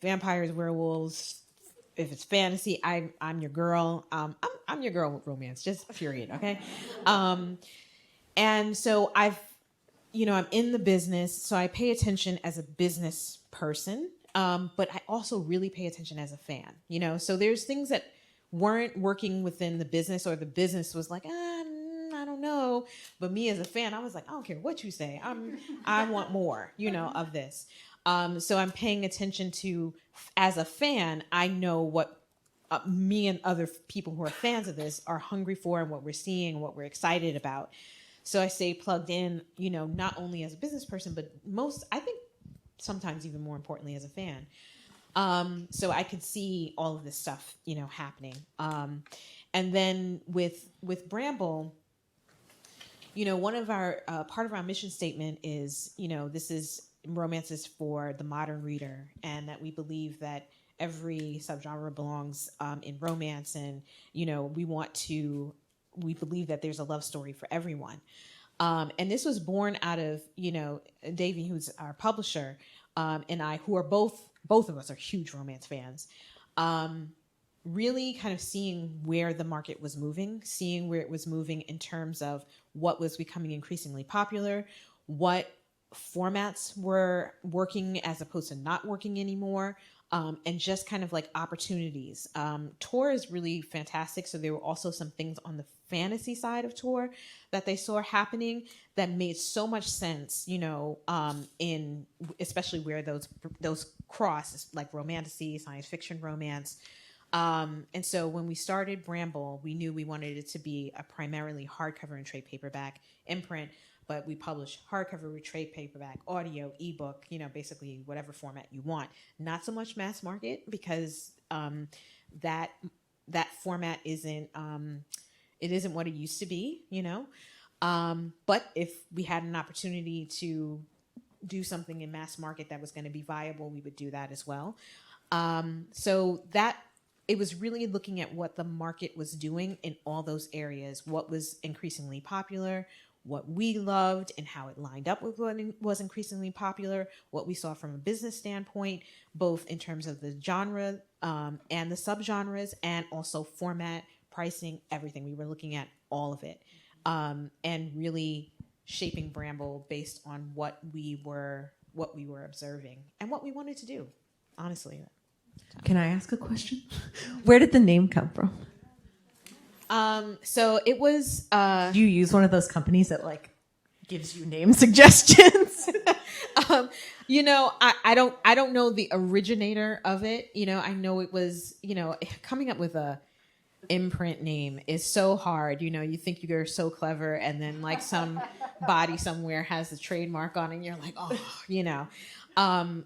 Vampires, werewolves. If it's fantasy, I'm your girl. I'm your girl with romance, just period. Okay. And so I'm in the business, so I pay attention as a business person, but I also really pay attention as a fan, so there's things that weren't working within the business, or the business was I don't know. But me as a fan, I was like, I don't care what you say. I want more, of this. So I'm paying attention to, as a fan, I know what me and other people who are fans of this are hungry for, and what we're seeing, what we're excited about. So I stay plugged in, not only as a business person, but I think sometimes even more importantly as a fan. So I could see all of this stuff, happening. And then with Bramble, one of our, part of our mission statement is, this is romances for the modern reader, and that we believe that every subgenre belongs in romance, and, we believe that there's a love story for everyone. And this was born out of, Davey, who's our publisher, and I, who are both of us are huge romance fans, really kind of seeing where the market was moving, seeing where it was moving in terms of what was becoming increasingly popular, what formats were working as opposed to not working anymore, and just kind of opportunities. Tor is really fantastic. So there were also some things on the fantasy side of Tor that they saw happening that made so much sense, in especially where those cross, like romantasy, science fiction romance. And so when we started Bramble, we knew we wanted it to be a primarily hardcover and trade paperback imprint, but we publish hardcover, trade paperback, audio, ebook, basically whatever format you want. Not so much mass market, because that format isn't what it used to be, but if we had an opportunity to do something in mass market that was going to be viable, we would do that as well. So that it was really looking at what the market was doing in all those areas, what was increasingly popular, what we loved, and how it lined up with what was increasingly popular, what we saw from a business standpoint, both in terms of the genre and the subgenres, and also format, pricing, everything. We were looking at all of it, and really shaping Bramble based on what we were observing and what we wanted to do, honestly. Can I ask a question? Where did the name come from? So it was. Do you use one of those companies that gives you name suggestions? I don't know the originator of it. I know it was. Coming up with a imprint name is so hard. You think you're so clever, and then some body somewhere has the trademark on it, and you're like, oh,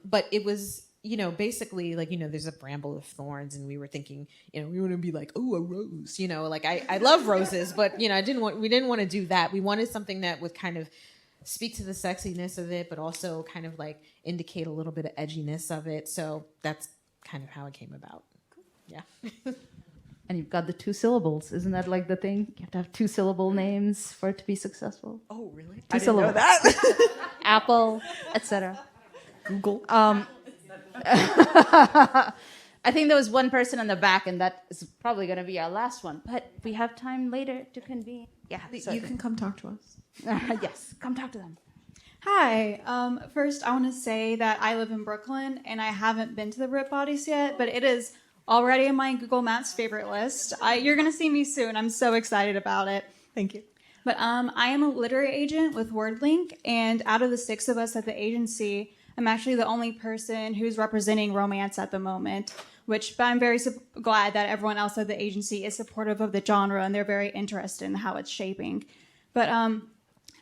but it was. Basically, there's a bramble of thorns, and we were thinking, we want to be like, oh, a rose, I love roses, but we didn't want to do that. We wanted something that would kind of speak to the sexiness of it, but also kind of indicate a little bit of edginess of it. So that's kind of how it came about. Yeah. And you've got the 2 syllables. Isn't that the thing? You have to have 2 syllable names for it to be successful. Oh, really? 2 syllables. I didn't know that. Apple, etc. Google. I think there was one person in the back, and that is probably going to be our last one. But we have time later to convene. Yeah, you can come talk to us. Yes, come talk to them. Hi. First, I want to say that I live in Brooklyn, and I haven't been to the Ripped Bodice yet, but it is already in my Google Maps favorite list. You're going to see me soon. I'm so excited about it. Thank you. But I am a literary agent with WordLink, and out of the 6 of us at the agency, I'm actually the only person who's representing romance at the moment, but I'm very glad that everyone else at the agency is supportive of the genre, and they're very interested in how it's shaping. But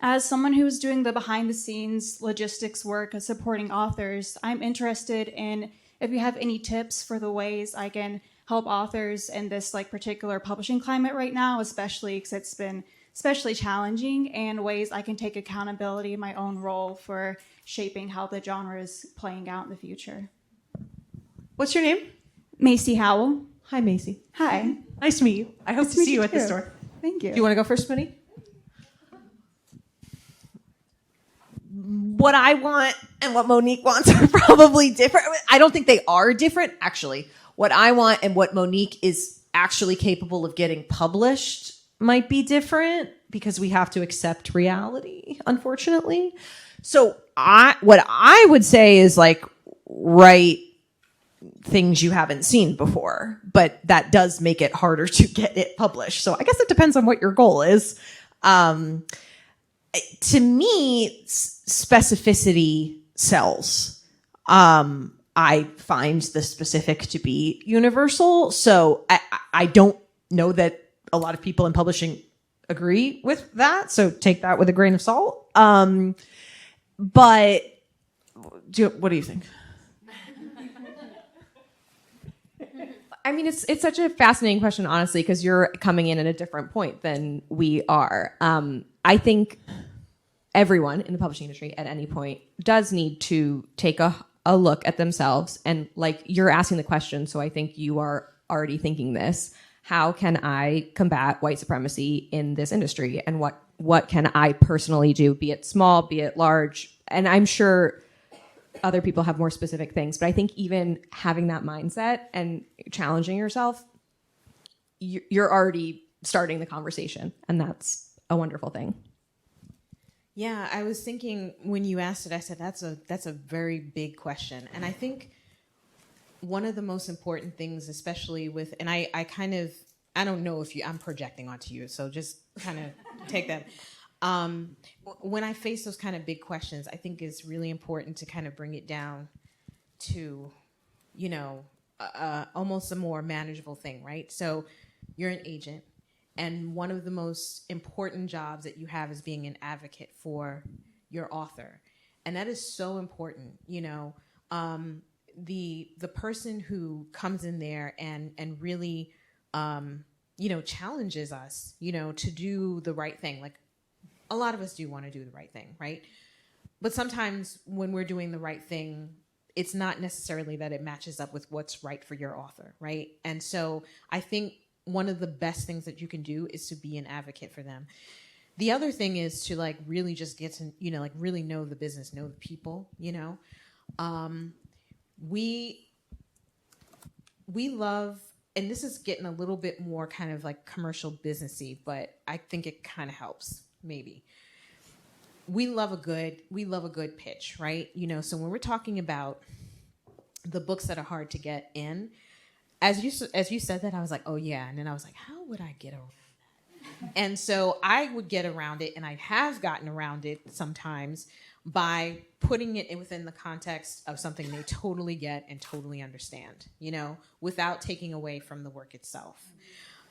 as someone who's doing the behind-the-scenes logistics work of supporting authors, I'm interested in if you have any tips for the ways I can help authors in this particular publishing climate right now, especially because it's been especially challenging, and ways I can take accountability in my own role for shaping how the genre is playing out in the future. What's your name? Macy Howell. Hi, Macy. Hi. Nice to meet you. I hope to see you at the store. Thank you. Do you want to go first, Minnie? What I want and what Monique wants are probably different. I don't think they are different, actually. What I want and what Monique is actually capable of getting published might be different, because we have to accept reality, unfortunately. So what I would say is write things you haven't seen before, but that does make it harder to get it published. So I guess it depends on what your goal is. To me, specificity sells. I find the specific to be universal. So I don't know that a lot of people in publishing agree with that. So take that with a grain of salt. But what do you think? I mean, it's such a fascinating question, honestly, because you're coming in at a different point than we are. I think everyone in the publishing industry at any point does need to take a look at themselves. And you're asking the question, so I think you are already thinking this. How can I combat white supremacy in this industry? And what can I personally do, be it small, be it large? And I'm sure other people have more specific things, but I think even having that mindset and challenging yourself, you're already starting the conversation, and that's a wonderful thing. Yeah, I was thinking when you asked it, I said that's a very big question, and I think one of the most important things, especially with, and I don't know if I'm projecting onto you, so just kind of take that. When I face those kind of big questions, I think it's really important to kind of bring it down to, almost a more manageable thing, right? So you're an agent, and one of the most important jobs that you have is being an advocate for your author. And that is so important, you know. The person who comes in there and really, you know, challenges us, you know, to do the right thing. Like, a lot of us do want to do the right thing, right? But sometimes when we're doing the right thing, it's not necessarily that it matches up with what's right for your author, right? And so I think one of the best things that you can do is to be an advocate for them. The other thing is to like really just get to, you know, like really know the business, know the people, you know. We love, and this is getting a little bit more kind of like commercial businessy, but I think it kind of helps, maybe. We love a good pitch, right? You know, so when we're talking about the books that are hard to get in, as you said that, I was like, oh yeah, and then I was like, how would I get around that? And so I would get around it, and I have gotten around it sometimes by putting it within the context of something they totally get and totally understand, you know, without taking away from the work itself.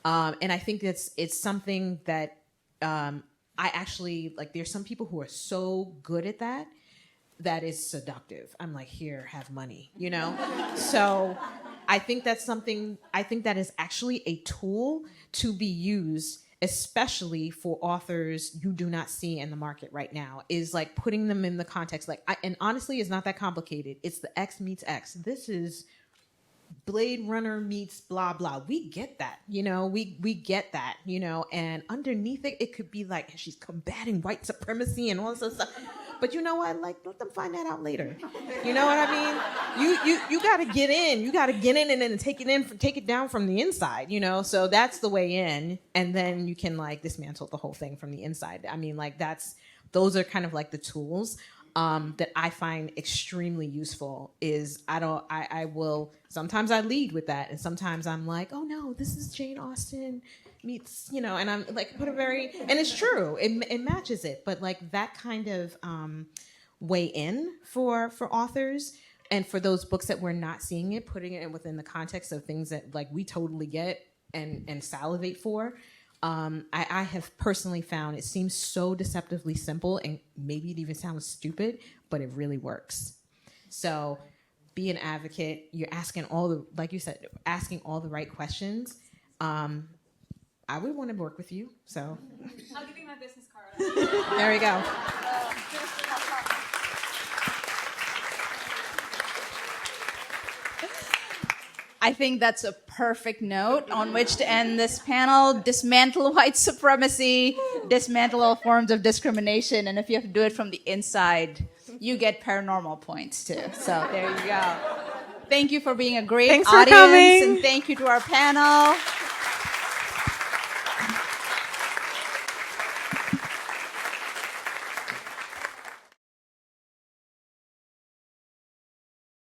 And I think it's something that I actually, like, there's some people who are so good at that is seductive. I'm like, here, have money, you know? So I think that's something, I think that is actually a tool to be used, especially for authors you do not see in the market right now, is like putting them in the context. Like, and honestly, it's not that complicated. It's the X meets X. This is Blade Runner meets blah, blah. We get that, you know, we get that, you know, and underneath it, it could be like she's combating white supremacy and all this other stuff. But you know what? Like, let them find that out later. You know what I mean? You got to get in. You got to get in and then take it down from the inside, you know? So that's the way in. And then you can like dismantle the whole thing from the inside. I mean, like those are kind of like the tools that I find extremely useful. I will, sometimes I lead with that. And sometimes I'm like, oh no, this is Jane Austen meets, you know, and I'm like, and it's true, it matches it. But like that kind of way in for authors, and for those books that we're not seeing it, putting it within the context of things that like we totally get and salivate for. I have personally found it seems so deceptively simple, and maybe it even sounds stupid, but it really works. So be an advocate. You're asking like you said, asking all the right questions. I would want to work with you, so. I'll give you my business card. There we go. I think that's a perfect note on which to end this panel. Dismantle white supremacy, dismantle all forms of discrimination, and if you have to do it from the inside, you get paranormal points too. So there you go. Thank you for being a great audience, and thank you to our panel.